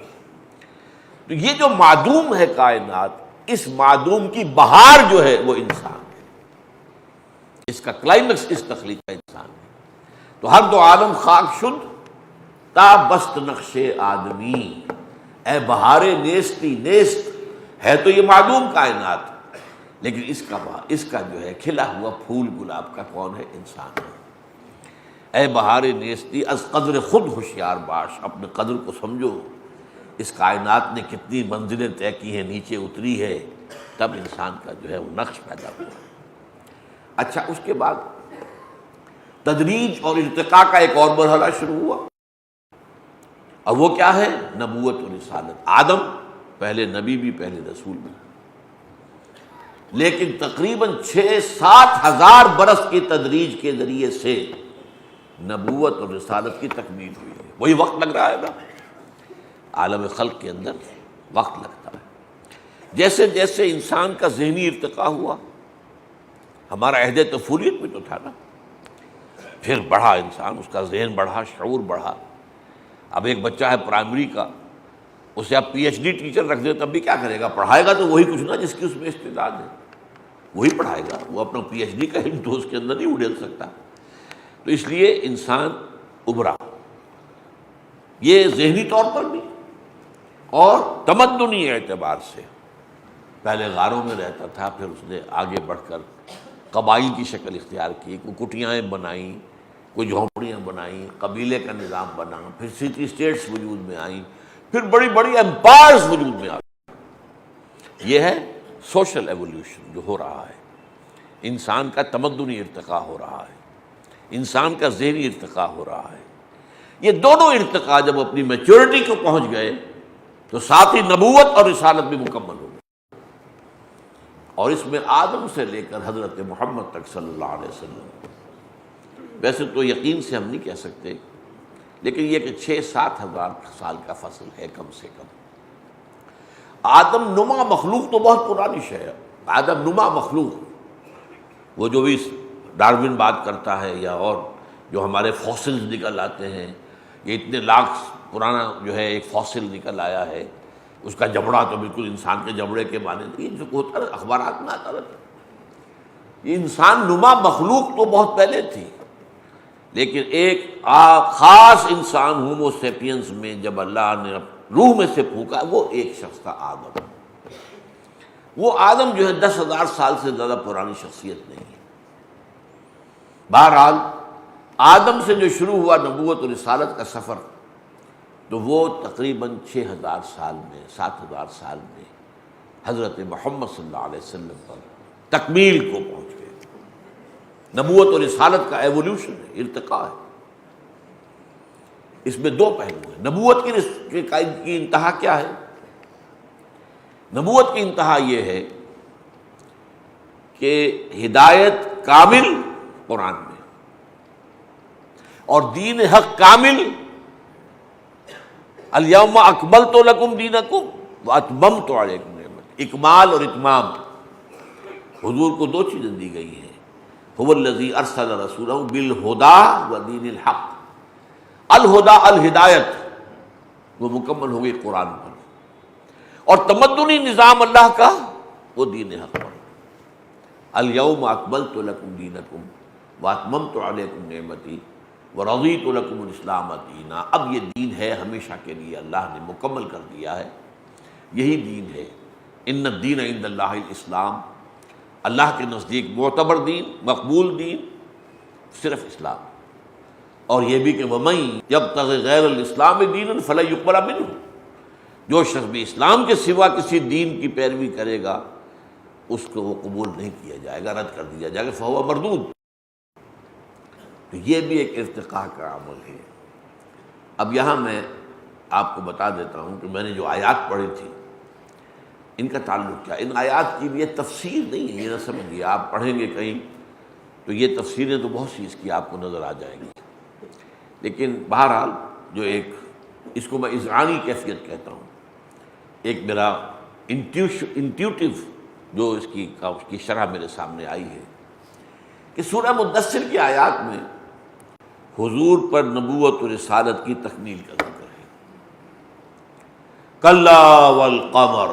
تو یہ جو معدوم ہے کائنات، اس معدوم کی بہار جو ہے وہ انسان ہے، اس کا کلائمیکس اس تخلیق کا انسان ہے۔ تو ہر دو عالم خاک شد تا بست نقش آدمی، اے بہار نیستی، نیست ہے تو یہ معدوم کائنات، لیکن اس کا جو ہے کھلا ہوا پھول گلاب کا کون ہے؟ انسان ہے۔ اے بہار نیستی از قدر خود ہوشیار باش، اپنے قدر کو سمجھو، اس کائنات نے کتنی منزلیں طے کی ہیں، نیچے اتری ہے، تب انسان کا جو ہے وہ نقش پیدا ہوا۔ اچھا، اس کے بعد تدریج اور ارتقاء کا ایک اور مرحلہ شروع ہوا، اور وہ کیا ہے؟ نبوت و رسالت۔ آدم پہلے نبی بھی، پہلے رسول بھی، لیکن تقریباً 6-7 ہزار برس کی تدریج کے ذریعے سے نبوت اور رسالت کی تکمیل ہوئی ہے۔ وہی وقت لگ رہا ہے نا، عالم خلق کے اندر وقت لگتا ہے۔ جیسے جیسے انسان کا ذہنی ارتقاء ہوا، ہمارا عہد طفولیت میں تو تھا نا، پھر بڑھا انسان، اس کا ذہن بڑھا، شعور بڑھا۔ اب ایک بچہ ہے پرائمری کا، اسے آپ پی ایچ ڈی ٹیچر رکھ دیں تب بھی کیا کرے گا؟ پڑھائے گا تو وہی کچھ نا جس کی اس میں استعداد ہے، وہی پڑھائے گا، وہ اپنا پی ایچ ڈی کا علم تو اس کے اندر نہیں اڑیل سکتا۔ تو اس لیے انسان ابھرا، یہ ذہنی طور پر بھی اور تمدنی اعتبار سے۔ پہلے غاروں میں رہتا تھا، پھر اس نے آگے بڑھ کر قبائل کی شکل اختیار کی، کوئی کٹیاں بنائیں، کوئی جھونپڑیاں بنائیں، قبیلے کا نظام بنا، پھر سٹی اسٹیٹس وجود میں آئیں، پھر بڑی بڑی امپائرز وجود میں آ گئی۔ یہ ہے سوشل ایولیوشن جو ہو رہا ہے، انسان کا تمدنی ارتقاء ہو رہا ہے، انسان کا ذہنی ارتقاء ہو رہا ہے۔ یہ دونوں ارتقاء جب اپنی میچورٹی کو پہنچ گئے تو ساتھ ہی نبوت اور رسالت بھی مکمل ہو گئی، اور اس میں آدم سے لے کر حضرت محمد تک صلی اللہ علیہ وسلم، ویسے تو یقین سے ہم نہیں کہہ سکتے، لیکن یہ کہ 6-7 ہزار سال کا فصل ہے کم سے کم۔ آدم نما مخلوق تو بہت پرانی شے ہے، آدم نما مخلوق، وہ جو بھی ڈارون بات کرتا ہے یا اور جو ہمارے فاسلز نکل آتے ہیں، یہ اتنے لاکھ پرانا جو ہے ایک فاسل نکل آیا ہے، اس کا جبڑا تو بالکل انسان کے جبڑے کے مانند، یہ جو ہوتا ہے اخبارات میں آتا رہتا ہے۔ یہ انسان نما مخلوق تو بہت پہلے تھی، لیکن ایک خاص انسان ہومو سیپینز میں جب اللہ نے روح میں سے پھونکا، وہ ایک شخص تھا آدم۔ وہ آدم جو ہے 10,000 سال سے زیادہ پرانی شخصیت نہیں ہے۔ بہرحال آدم سے جو شروع ہوا نبوت و رسالت کا سفر، تو وہ تقریباً 6,000 سال میں، 7,000 سال میں حضرت محمد صلی اللہ علیہ وسلم پر تکمیل کو پہنچ گئے۔ نبوت اور رسالت کا ایولیوشن ہے، ارتقاء ہے۔ اس میں دو پہلو ہیں۔ نبوت کی انتہا کیا ہے؟ نبوت کی انتہا یہ ہے کہ ہدایت کامل قرآن میں اور دین حق کامل، الیوم اکملت لکم دینکم واتممت علیکم نعمتی، اکمال اور اتمام۔ حضور کو دو چیزیں دی گئی ہیں، هو الذی ارسل رسولہ بالہدی ودین الحق۔ الہدا الہدایت وہ مکمل ہو گئی قرآن پر، اور تمدنی نظام اللہ کا وہ دین حق پر۔ الیوم اکملت لکم دینکم واتممت علیکم نعمتی ورضیت لکم الاسلام دینا۔ اب یہ دین ہے ہمیشہ کے لیے، اللہ نے مکمل کر دیا ہے، یہی دین ہے۔ ان الدین عند اللہ الاسلام، اللہ کے نزدیک معتبر دین، مقبول دین صرف اسلام۔ اور یہ بھی کہ وَمَن یبتغِ غیر الاسلام دینا فلن یقبل منہ، جو شخص بھی اسلام کے سوا کسی دین کی پیروی کرے گا اس کو وہ قبول نہیں کیا جائے گا، رد کر دیا جائے گا، فہو مردود۔ تو یہ بھی ایک ارتقاء کا عمل ہے۔ اب یہاں میں آپ کو بتا دیتا ہوں کہ میں نے جو آیات پڑھی تھی ان کا تعلق کیا۔ ان آیات کی بھی یہ تفسیر نہیں ہے، یہ نہ سمجھیے آپ پڑھیں گے کہیں تو یہ تفسیریں تو بہت سی اس کی آپ کو نظر آ جائیں گی، لیکن بہرحال جو ایک اس کو میں اذعانی کیفیت کہتا ہوں، ایک میرا انٹیوٹیو جو اس کی شرح میرے سامنے آئی ہے کہ سورہ مدثر کی آیات میں حضور پر نبوت و رسالت کی تکمیل کا ذکر ہے۔ کلا والقمر،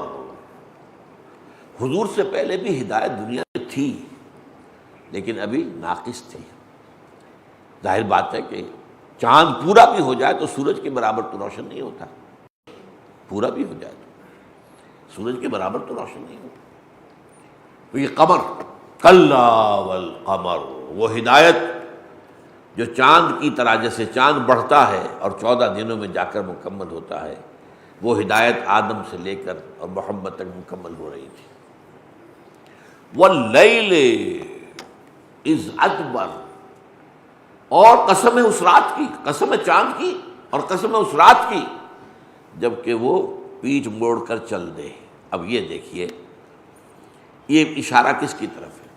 حضور سے پہلے بھی ہدایت دنیا میں تھی لیکن ابھی ناقص تھی۔ ظاہر بات ہے کہ چاند پورا بھی ہو جائے تو سورج کے برابر تو روشن نہیں ہوتا، پورا بھی ہو جائے تو سورج کے برابر تو روشن نہیں ہوتا۔ تو یہ قمر، کلا والقمر، وہ ہدایت جو چاند کی طرح، جیسے چاند بڑھتا ہے اور 14 دنوں میں جا کر مکمل ہوتا ہے، وہ ہدایت آدم سے لے کر اور محمد تک مکمل ہو رہی تھی۔ واللیل اذ ادبر، اور قسم ہے اس رات کی، قسم ہے چاند کی اور قسم ہے اس رات کی جب کہ وہ پیٹھ موڑ کر چل دے۔ اب یہ دیکھیے یہ اشارہ کس کی طرف ہے؟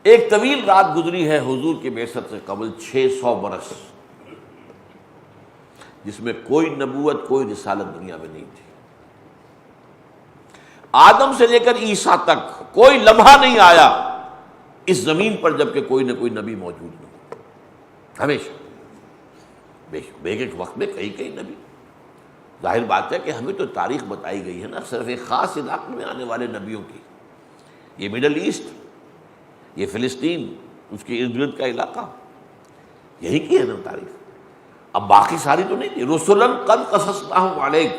ایک طویل رات گزری ہے حضور کے بعثت سے قبل، 600 برس، جس میں کوئی نبوت کوئی رسالت دنیا میں نہیں تھی۔ آدم سے لے کر عیسیٰ تک کوئی لمحہ نہیں آیا اس زمین پر جب کہ کوئی نہ کوئی نبی موجود نہیں، ہمیشہ ایک ایک وقت میں کئی نبی۔ ظاہر بات ہے کہ ہمیں تو تاریخ بتائی گئی ہے نا صرف ایک خاص علاقے میں آنے والے نبیوں کی، یہ مڈل ایسٹ، یہ فلسطین، اس کے ارد گرد کا علاقہ، یہی کی ہے نا تاریخ۔ اب باقی ساری تو نہیں تھی۔ رسلاً قد قصصناہم علیک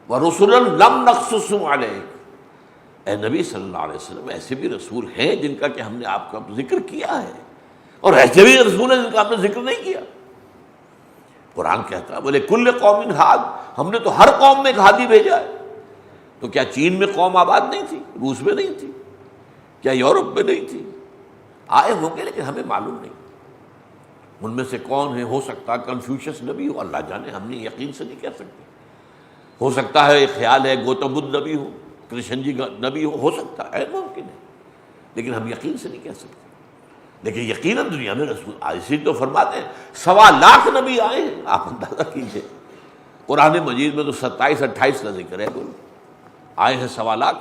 ورسلاً لم نقصصہم علیک، اے نبی صلی اللہ علیہ وسلم ایسے بھی رسول ہیں جن کا کہ ہم نے آپ کا ذکر کیا ہے، اور ایسے بھی رسول ہیں جن کا ہم نے ذکر نہیں کیا۔ قرآن کہتا ہے بولے کل قوم ہاد، ہم نے تو ہر قوم میں ایک ہادی بھیجا ہے۔ تو کیا چین میں قوم آباد نہیں تھی؟ روس میں نہیں تھی؟ کیا یورپ میں نہیں تھی؟ آئے ہوں گے لیکن ہمیں معلوم نہیں ان میں سے کون ہے۔ ہو سکتا ہے کنفیوشس نبی ہو، اللہ جانے، ہم نے یقین سے نہیں کہہ سکتے۔ ہو سکتا ہے ایک خیال ہے گوتم بدھ نبی ہو، کرشن جی نبی ہو سکتا ہے، ممکن ہے، لیکن ہم یقین سے نہیں کہہ سکتے۔ لیکن یقیناً دنیا میں رسول، اسی تو فرماتے ہیں 1.25 لاکھ نبی آئے ہیں، آپ اندازہ کیجیے۔ قرآن مجید میں تو 27-28 کا ذکر ہے، آئے ہیں 1.25 لاکھ،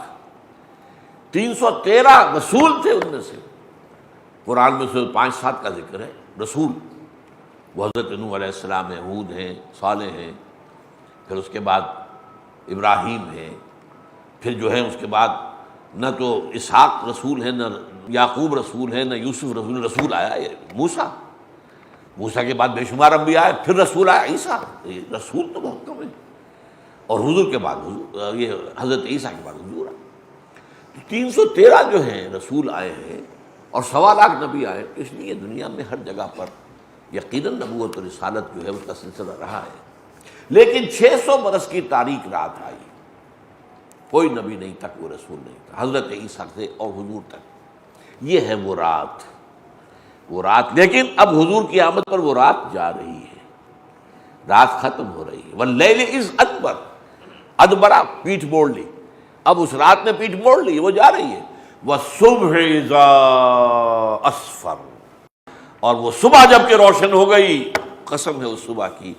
313 رسول تھے، ان میں سے قرآن میں سے 5-7 کا ذکر ہے رسول۔ وہ حضرت نوح علیہ السلام ہیں، ہود ہیں، صالح ہیں، پھر اس کے بعد ابراہیم ہیں، پھر جو ہے اس کے بعد نہ تو اسحاق رسول ہیں، نہ یعقوب رسول ہیں، نہ یوسف رسول آیا موسیٰ کے بعد بے شمار انبیاء آئے، پھر رسول آیا عیسیٰ۔ رسول تو بہت کم ہے، اور حضور کے بعد حضور، یہ حضرت عیسیٰ کے بعد حضور آئے۔ 313 جو ہیں رسول آئے ہیں اور 1.25 لاکھ نبی آئے، اس لیے دنیا میں ہر جگہ پر یقیناً نبوت و رسالت جو ہے اس کا سلسلہ رہا ہے۔ لیکن 600 برس کی تاریک رات آئی، کوئی نبی نہیں تھا، کوئی رسول نہیں تھا، حضرت عیسیٰ سے اور حضور تک۔ یہ ہے وہ رات، لیکن اب حضور کی آمد پر وہ رات جا رہی ہے، رات ختم ہو رہی ہے۔ واللیل اذ ادبر، ادبرا پیٹھ موڑ لی، اب اس رات نے پیٹھ موڑ لی، وہ جا رہی ہے۔ والصبح اذا اسفر، اور وہ صبح جب کہ روشن ہو گئی، قسم ہے اس صبح کی،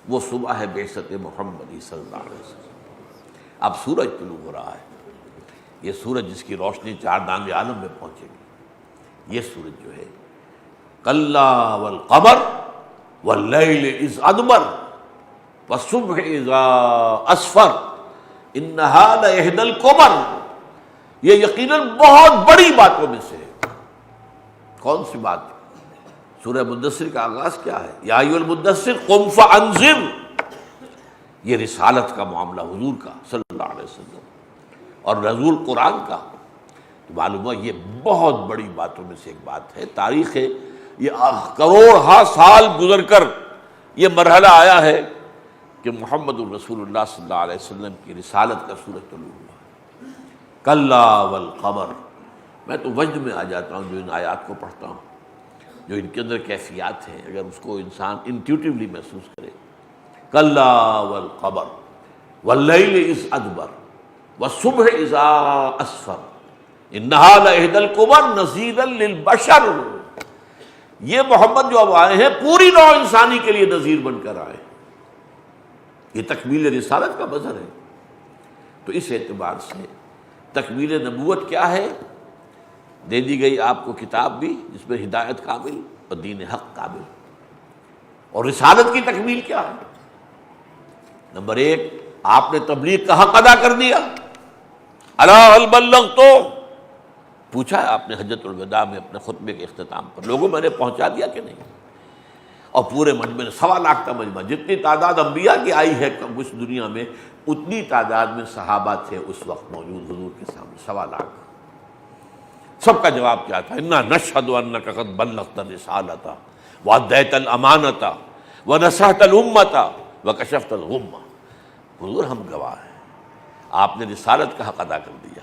وہ صبح ہے بعثت محمدی صلی اللہ علیہ وسلم۔ اب سورج طلوع ہو رہا ہے، یہ سورج جس کی روشنی چار دانگ عالم میں پہنچے گی، یہ سورج جو ہے کلا والقمر واللیل اذ ادبر والصبح اذا اسفر انہا لإحدی الکبر، یہ یقیناً بہت بڑی باتوں میں سے ہے۔ کون سی بات؟ سورہ مدثر کا آغاز کیا ہے؟ یا ایھا المدثر قم فانذر، یہ رسالت کا معاملہ حضور کا صلی اللہ علیہ وسلم اور نزول قرآن کا، تو معلوم ہوا یہ بہت بڑی باتوں میں سے ایک بات ہے۔ تاریخ ہے، یہ کروڑ سال گزر کر یہ مرحلہ آیا ہے کہ محمد الرسول اللہ صلی اللہ علیہ وسلم کی رسالت کا سورج طلوع ہوا۔ کلا والقمر، میں تو وجد میں آ جاتا ہوں جو ان آیات کو پڑھتا ہوں، جو ان کے اندر کیفیات ہیں، اگر اس کو انسان انٹیوٹیولی محسوس کرے۔ کلا والقمر واللیل اذ ادبر والصبح اذا اسفر انہا لإحدی الکبر نذیرا للبشر، یہ محمد جو اب آئے ہیں پوری نوع انسانی کے لیے نذیر بن کر آئے، یہ تکمیل رسالت کا مظہر ہے۔ تو اس اعتبار سے تکمیل نبوت کیا ہے؟ دے دی گئی آپ کو کتاب بھی جس میں ہدایت کامل اور دین حق کامل، اور رسالت کی تکمیل کیا ہے؟ نمبر ایک، آپ نے تبلیغ کا حق ادا کر دیا۔ الا هل بلغت، پوچھا ہے آپ نے حجۃ الوداع میں اپنے خطبے کے اختتام پر، لوگوں میں نے پہنچا دیا کہ نہیں؟ اور پورے مجمع نے 1.25 لاکھ کا مجمع، جتنی تعداد انبیاء کی آئی ہے اس دنیا میں، اتنی تعداد میں صحابہ تھے اس وقت موجود حضور کے سامنے، 1.25 لاکھ۔ سب کا جواب کیا تھا؟ انا نشہد انک قد بلغت الرسالۃ وادیت الامانۃ ونصحت الامۃ وکشفت الغمۃ، حضور ہم گواہ ہیں، آپ نے رسالت کا حق ادا کر دیا،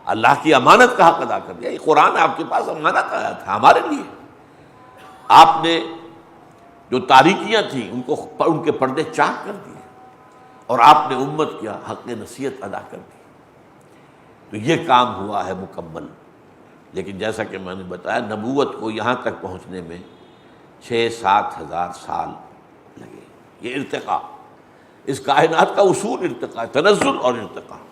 اللہ کی امانت کا حق ادا کر دیا۔ یہ قرآن آپ کے پاس امانت آیا تھا ہمارے لیے، آپ نے جو تاریکیاں تھیں ان کے پردے چاک کر دیے، اور آپ نے امت کیا حق نصیحت ادا کر دی۔ تو یہ کام ہوا ہے مکمل، لیکن جیسا کہ میں نے بتایا نبوت کو یہاں تک پہنچنے میں 6-7 ہزار سال لگے۔ یہ ارتقاء، اس کائنات کا اصول ارتقاء، تنزل اور ارتقاء۔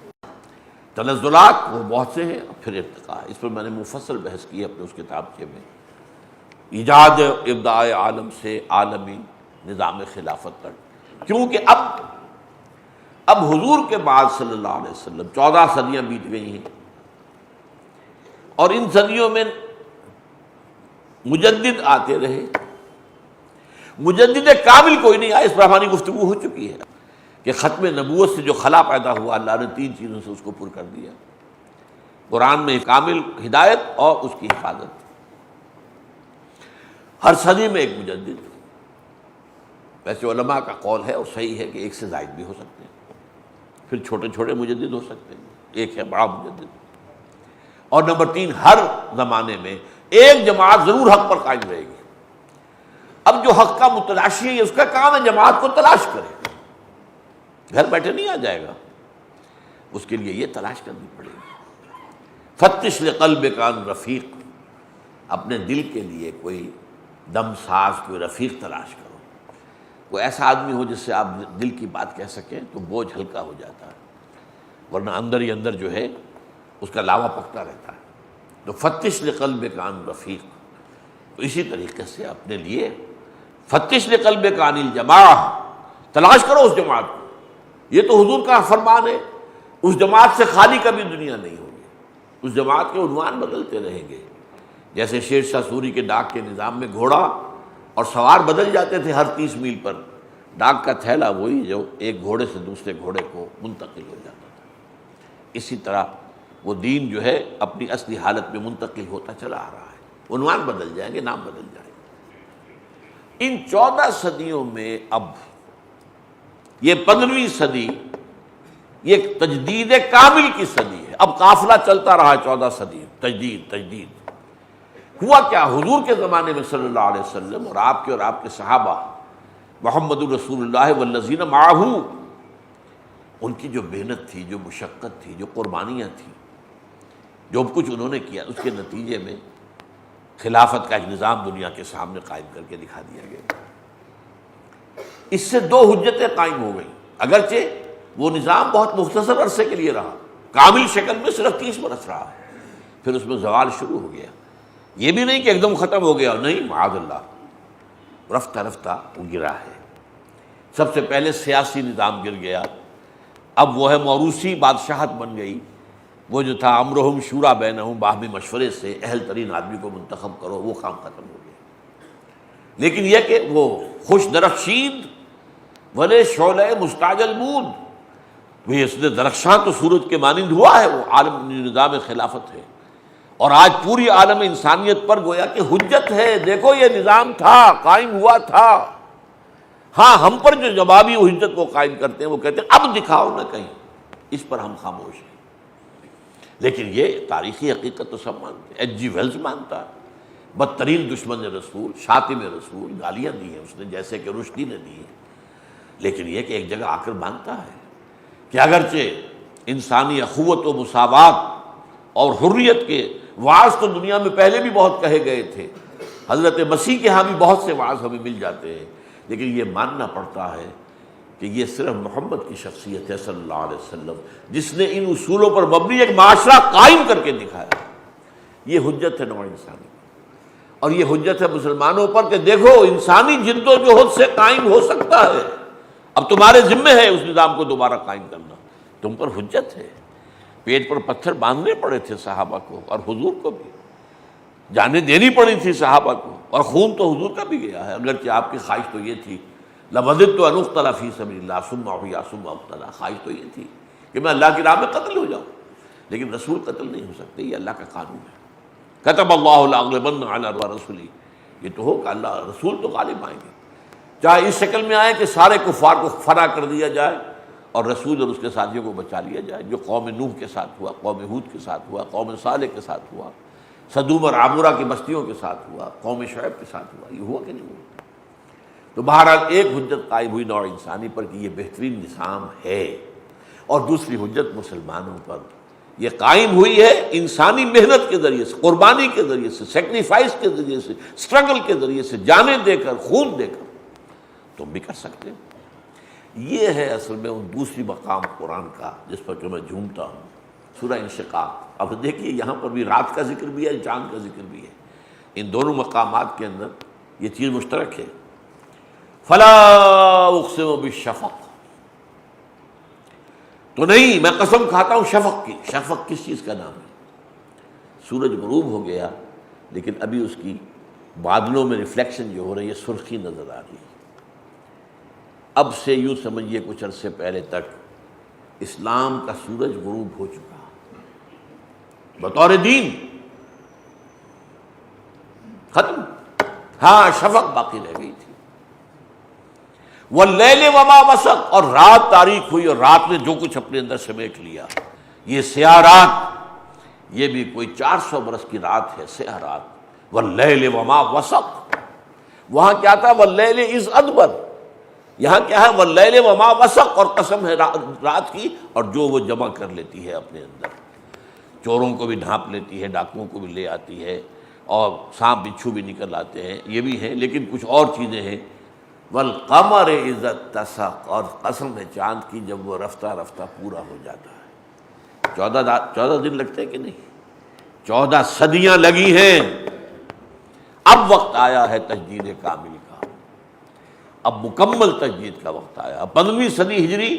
تنزلات وہ بہت سے ہیں، پھر ارتقاء، اس پر میں نے مفصل بحث کی اپنے اس کتابچے میں، ایجاد ابداع عالم سے عالمی نظام خلافت تک، کیونکہ اب حضور کے بعد صلی اللہ علیہ وسلم 14 صدیاں بیت گئی ہیں، اور ان صدیوں میں مجدد آتے رہے، مجدد کامل کوئی نہیں آیا۔ اس پر ہماری گفتگو ہو چکی ہے کہ ختم نبوت سے جو خلا پیدا ہوا، اللہ نے 3 چیزوں سے اس کو پر کر دیا، قرآن میں کامل ہدایت اور اس کی حفاظت۔ ہر صدی میں ایک مجدد، ویسے علماء کا قول ہے اور صحیح ہے کہ 1 سے زائد بھی ہو سکتے ہیں، پھر چھوٹے چھوٹے مجدد ہو سکتے ہیں، ایک ہے بڑا مجدد۔ اور نمبر 3، ہر زمانے میں ایک جماعت ضرور حق پر قائم رہے گی۔ اب جو حق کا متلاشی ہے، اس کا کام ہے جماعت کو تلاش کرے، گھر بیٹھے نہیں آ جائے گا، اس کے لیے یہ تلاش کرنی پڑے گی۔ فتش لقلبک عن رفیق، اپنے دل کے لیے کوئی دم ساز، کوئی رفیق تلاش کرو، کوئی ایسا آدمی ہو جس سے آپ دل کی بات کہہ سکیں تو بوجھ ہلکا ہو جاتا ہے، ورنہ اندر ہی اندر جو ہے اس کا لاوا پکتا رہتا ہے۔ تو فتش لقلبک عن رفیق، تو اسی طریقے سے اپنے لیے فتش لقلبک عن الجماعہ، تلاش کرو اس جماعت کو۔ یہ تو حضور کا فرمان ہے، اس جماعت سے خالی کبھی دنیا نہیں ہوگی، اس جماعت کے عنوان بدلتے رہیں گے۔ جیسے شیر شاہ سوری کے ڈاک کے نظام میں گھوڑا اور سوار بدل جاتے تھے ہر 30 میل پر، ڈاک کا تھیلا وہی جو ایک گھوڑے سے دوسرے گھوڑے کو منتقل ہو جاتا تھا۔ اسی طرح وہ دین جو ہے اپنی اصلی حالت میں منتقل ہوتا چلا آ رہا ہے، عنوان بدل جائیں گے، نام بدل جائیں گے۔ ان 14 صدیوں میں اب یہ 15ویں صدی یہ تجدید کامل کی صدی ہے. اب قافلہ چلتا رہا 14 صدی تجدید تجدید. ہوا کیا؟ حضور کے زمانے میں صلی اللہ علیہ وسلم اور آپ کے صحابہ محمد الرسول اللہ والذین معہ، ان کی جو محنت تھی، جو مشقت تھی، جو قربانیاں تھیں، جو کچھ انہوں نے کیا، اس کے نتیجے میں خلافت کا ایک نظام دنیا کے سامنے قائم کر کے دکھا دیا گیا. اس سے 2 حجتیں قائم ہو گئیں، اگرچہ وہ نظام بہت مختصر عرصے کے لیے رہا، کامل شکل میں صرف 30 برس رہا، پھر اس میں زوال شروع ہو گیا. یہ بھی نہیں کہ ایک دم ختم ہو گیا، نہیں، معاذ اللہ، رفتہ رفتہ وہ گرا ہے. سب سے پہلے سیاسی نظام گر گیا، اب وہ ہے موروثی بادشاہت بن گئی. وہ جو تھا امرہم شورا بینہم، باہمی مشورے سے اہل ترین آدمی کو منتخب کرو، وہ کام ختم ہو گیا. لیکن یہ کہ وہ خوش درخشید ولے شعلہ مستعجل بود، وہ اس نے درخشاں تو سورج کے مانند ہوا ہے، وہ عالم نظام خلافت ہے. اور آج پوری عالم انسانیت پر گویا کہ حجت ہے، دیکھو یہ نظام تھا، قائم ہوا تھا. ہاں، ہم پر جو جوابی حجت وہ قائم کرتے ہیں، وہ کہتے ہیں اب دکھاؤ نہ کہیں، اس پر ہم خاموش ہیں. لیکن یہ تاریخی حقیقت تو سب مانتے ہیں. ایچ جی ویلز مانتا ہے، بدترین دشمن رسول، شاتم رسول، گالیاں دی ہیں اس نے جیسے کہ رشدی نے دی ہیں. لیکن یہ کہ ایک جگہ آ کر مانتا ہے کہ اگرچہ انسانی اخوت و مساوات اور حریت کے وعظ تو دنیا میں پہلے بھی بہت کہے گئے تھے، حضرت مسیح کے ہاں بھی بہت سے وعظ ہمیں مل جاتے ہیں، لیکن یہ ماننا پڑتا ہے کہ یہ صرف محمد کی شخصیت ہے صلی اللہ علیہ وسلم، جس نے ان اصولوں پر مبنی ایک معاشرہ قائم کر کے دکھایا. یہ حجت ہے نوع انسانی، اور یہ حجت ہے مسلمانوں پر کہ دیکھو انسانی جد و جہد سے قائم ہو سکتا ہے. اب تمہارے ذمہ ہے اس نظام کو دوبارہ قائم کرنا، تم پر حجت ہے. پیٹ پر پتھر باندھنے پڑے تھے صحابہ کو، اور حضور کو بھی جانیں دینی پڑی تھی صحابہ کو، اور خون تو حضور کا بھی گیا ہے. اگرچہ آپ کی خواہش تو یہ تھی لَوَدِدتُّ أَنْ أُقْتَلَ فِي سَبِيلِ اللَّهِ ثُمَّ أُحْيَا ثُمَّ أُقْتَلَ، خواہش تو یہ تھی کہ میں اللہ کی راہ میں قتل ہو جاؤں. لیکن رسول قتل نہیں ہو سکتے، یہ اللہ کا قانون ہے. كَتَبَ اللَّهُ لَأَغْلِبَنَّ عَلَى رَسُولِهِ، یہ تو ہوگا، اللہ رسول تو غالب آئیں گے، چاہے اس شکل میں آئے کہ سارے کفار کو فنا کر دیا جائے اور رسول اور اس کے ساتھیوں کو بچا لیا جائے، جو قوم نوح کے ساتھ ہوا، قوم ہود کے ساتھ ہوا، قوم صالح کے ساتھ ہوا، سدوم اور عامورہ کی بستیوں کے ساتھ ہوا، قوم شعیب کے ساتھ ہوا. یہ ہوا کہ نہیں ہوا؟ تو بہرحال ایک حجت قائم ہوئی نوع انسانی پر کہ یہ بہترین نظام ہے، اور دوسری حجت مسلمانوں پر یہ قائم ہوئی ہے انسانی محنت کے ذریعے سے، قربانی کے ذریعے سے، سیکریفائس کے ذریعے سے، سٹرگل کے ذریعے سے، جانیں دے کر، خون دے کر. تم بھی کر سکتے ہو. یہ ہے اصل میں ان دوسری مقام قرآن کا جس پر کہ میں جھومتا ہوں، سورہ انشقاق. اب دیکھیے یہاں پر بھی رات کا ذکر بھی ہے، چاند کا ذکر بھی ہے. ان دونوں مقامات کے اندر یہ چیز مشترک ہے. فلا اقسم بالشفق، تو نہیں، میں قسم کھاتا ہوں شفق کی. شفق کس چیز کا نام ہے؟ سورج غروب ہو گیا لیکن ابھی اس کی بادلوں میں ریفلیکشن جو ہو رہی ہے، سرخی نظر آ رہی ہے. اب سے یوں سمجھیے کچھ عرصے پہلے تک اسلام کا سورج غروب ہو چکا بطور دین، ختم. ہاں، شفق باقی رہ گئی تھی. واللیل وما وسق، اور رات تاریک ہوئی اور رات نے جو کچھ اپنے اندر سمیٹ لیا. یہ سیاہ رات، یہ بھی کوئی 400 برس کی رات ہے، سیاہ رات. واللیل وما وسق، وہاں کیا تھا؟ واللیل اذ ادبر، یہاں کیا ہے؟ واللیل وما وسق، اور قسم ہے رات کی اور جو وہ جمع کر لیتی ہے اپنے اندر. چوروں کو بھی ڈھانپ لیتی ہے، ڈاکوؤں کو بھی لے آتی ہے، اور سانپ بچھو بھی نکل آتے ہیں، یہ بھی ہیں، لیکن کچھ اور چیزیں ہیں. والقمر اذا اتسق، اور قسم ہے چاند کی جب وہ رفتہ رفتہ پورا ہو جاتا ہے. 14 دن لگتے ہیں کہ نہیں؟ 14 صدیاں لگی ہیں. اب وقت آیا ہے تجدید کامل کا، اب مکمل تجدید کا وقت آیا. اب 15ویں صدی ہجری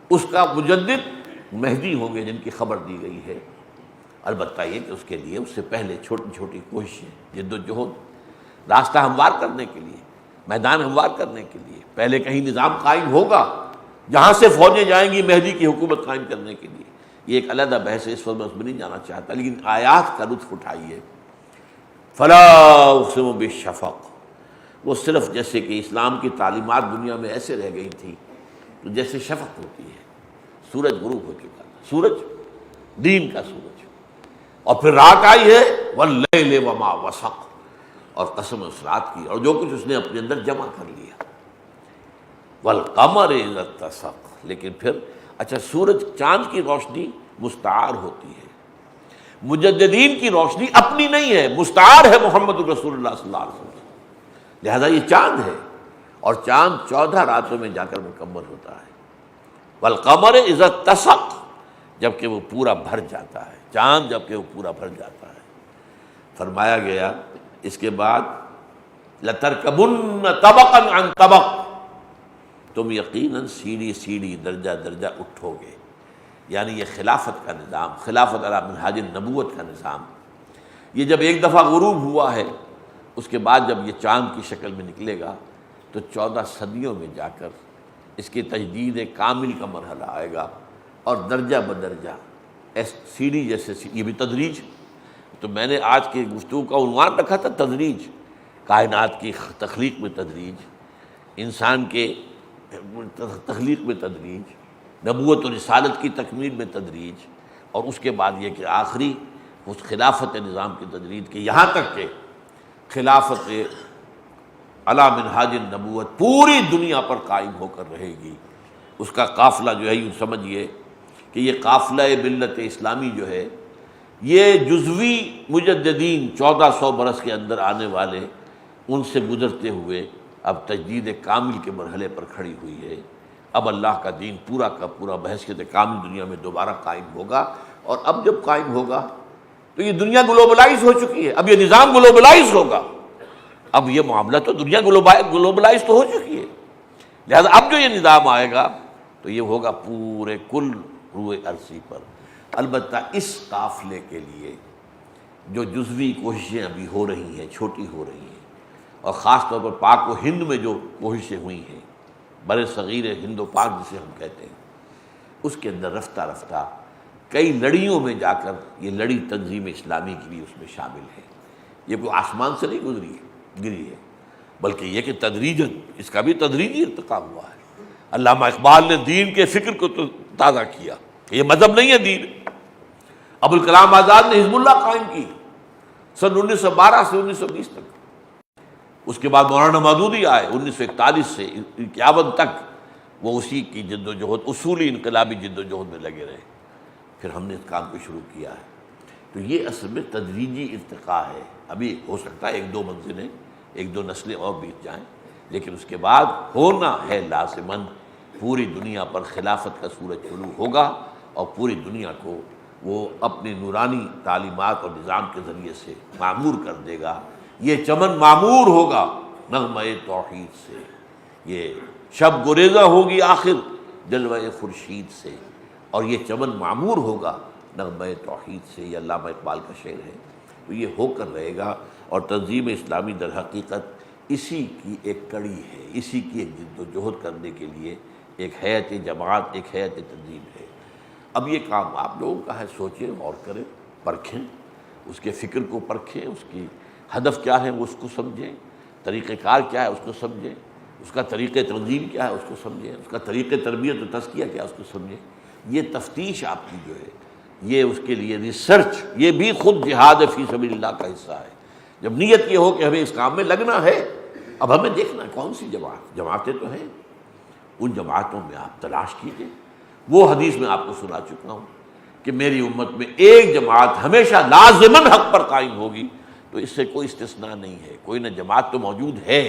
اس کا مجدد مہدی ہوں گے جن کی خبر دی گئی ہے. البتہ یہ کہ اس کے لیے اس سے پہلے چھوٹی چھوٹی کوششیں، جد و جہد، راستہ ہموار کرنے کے لیے، میدان ہموار کرنے کے لیے. پہلے کہیں نظام قائم ہوگا جہاں سے فوجیں جائیں گی مہدی کی حکومت قائم کرنے کے لیے. یہ ایک علیحدہ بحث ہے، اس وقت میں اس میں نہیں جانا چاہتا، لیکن آیات کا لطف اٹھائیے. فلا اقسم بالشفق، وہ صرف جیسے کہ اسلام کی تعلیمات دنیا میں ایسے رہ گئی تھی تو جیسے شفق ہوتی ہے، سورج غروب ہو چکا تھا، سورج دین کا سورج، اور پھر رات آئی ہے واللیل وما وسق، اور قسم اس رات کی اور جو کچھ اس نے اپنے اندر جمع کر لیا، والقمر اذا اتسق۔ لیکن پھر اچھا سورج چاند کی روشنی مستعار ہوتی ہے، مجددین کی روشنی اپنی نہیں ہے، مستعار ہے محمد رسول اللہ صلی اللہ علیہ وسلم، لہذا یہ چاند ہے، اور چاند 14 راتوں میں جا کر مکمل ہوتا ہے۔ والقمر اذا اتسق، جبکہ وہ پورا بھر جاتا ہے، چاند جبکہ وہ پورا بھر جاتا ہے۔ فرمایا گیا اس کے بعد لَتَرْكَبُنَّ طَبَقًا عَنْ طَبَقٍ، تم یقیناً سیڑھی سیڑھی درجہ درجہ اٹھو گے، یعنی یہ خلافت کا نظام، خلافت علی منہاج النبوت کا نظام، یہ جب ایک دفعہ غروب ہوا ہے، اس کے بعد جب یہ چاند کی شکل میں نکلے گا تو 14 صدیوں میں جا کر اس کی تجدید کامل کا مرحلہ آئے گا، اور درجہ بدرجہ سیڑھی جیسے یہ بھی تدریج۔ تو میں نے آج کی گفتگو کا عنوان رکھا تھا تدریج، کائنات کی تخلیق میں تدریج، انسان کے تخلیق میں تدریج، نبوت و رسالت کی تکمیل میں تدریج، اور اس کے بعد یہ کہ آخری اس خلافت نظام کی تدریج کہ یہاں تک کہ خلافت علی منہاج النبوت پوری دنیا پر قائم ہو کر رہے گی۔ اس کا قافلہ جو ہے یوں سمجھیے کہ یہ قافلہ ملت اسلامی جو ہے یہ جزوی مجددین 1400 برس کے اندر آنے والے ان سے گزرتے ہوئے اب تجدید کامل کے مرحلے پر کھڑی ہوئی ہے۔ اب اللہ کا دین پورا کا پورا بحیثیت کامل دنیا میں دوبارہ قائم ہوگا، اور اب جب قائم ہوگا تو یہ دنیا گلوبلائز ہو چکی ہے، اب یہ نظام گلوبلائز ہوگا، اب یہ معاملہ تو دنیا گلوبلائز تو ہو چکی ہے، لہذا اب جو یہ نظام آئے گا تو یہ ہوگا پورے کل روئے عرضی پر۔ البتہ اس قافلے کے لیے جو جزوی کوششیں ابھی ہو رہی ہیں، چھوٹی ہو رہی ہیں، اور خاص طور پر پاک و ہند میں جو کوششیں ہوئی ہیں، بر صغیر ہند و پاک جسے ہم کہتے ہیں، اس کے اندر رفتہ رفتہ کئی لڑیوں میں جا کر یہ لڑی تنظیم اسلامی کی بھی اس میں شامل ہے۔ یہ کوئی آسمان سے نہیں گری ہے، بلکہ یہ کہ تدریجاً اس کا بھی تدریجی ارتقا ہوا ہے۔ علامہ اقبال نے دین کے فکر کو تو تازہ کیا، یہ مذہب نہیں ہے دین۔ ابوالکلام آزاد نے حزب اللہ قائم کی سن 1912 سے 1920 تک، اس کے بعد مولانا مودودی آئے 1941 سے 51 تک، وہ اسی کی جد و جہد، اصولی انقلابی جد و جہد میں لگے رہے۔ پھر ہم نے اس کام کو شروع کیا ہے، تو یہ اصل میں تدریجی ارتقاء ہے۔ ابھی ہو سکتا ہے 1-2 منزلیں، 1-2 نسلیں اور بیت جائیں، لیکن اس کے بعد ہونا ہے لازماً پوری دنیا پر خلافت کا سورج طلوع ہوگا، اور پوری دنیا کو وہ اپنی نورانی تعلیمات اور نظام کے ذریعے سے معمور کر دے گا۔ یہ چمن معمور ہوگا نغمہ توحید سے، یہ شب گریزہ ہوگی آخر جلوہ خورشید سے، اور یہ چمن معمور ہوگا نغمہ توحید سے۔ یہ علامہ اقبال کا شعر ہے، تو یہ ہو کر رہے گا، اور تنظیم اسلامی در حقیقت اسی کی ایک کڑی ہے، اسی کی ایک جد و جہد کرنے کے لیے ایک ہیئت جماعت، ایک ہیئت تنظیم ہے۔ اب یہ کام آپ لوگوں کا ہے، سوچیں، غور کریں، پرکھیں، اس کے فکر کو پرکھیں، اس کی ہدف کیا ہے وہ اس کو سمجھیں، طریقہ کار کیا ہے اس کو سمجھیں، اس کا طریقہ تنظیم کیا ہے اس کو سمجھیں، اس کا طریقہ تربیت و تزکیہ کیا ہے اس کو سمجھیں۔ یہ تفتیش آپ کی جو ہے، یہ اس کے لیے ریسرچ، یہ بھی خود جہاد فی سبیل اللہ کا حصہ ہے۔ جب نیت یہ ہو کہ ہمیں اس کام میں لگنا ہے، اب ہمیں دیکھنا ہے کون سی جماعتیں تو ہیں، ان جماعتوں میں آپ تلاش کیجئے۔ وہ حدیث میں آپ کو سنا چکا ہوں کہ میری امت میں ایک جماعت ہمیشہ لازماً حق پر قائم ہوگی، تو اس سے کوئی استثناء نہیں ہے، کوئی نہ جماعت تو موجود ہے،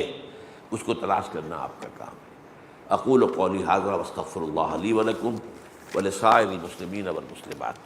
اس کو تلاش کرنا آپ کا کام ہے۔ اقول قولی ھذا واستغفر اللہ لی ولکم ولسائر المسلمین والمسلمات۔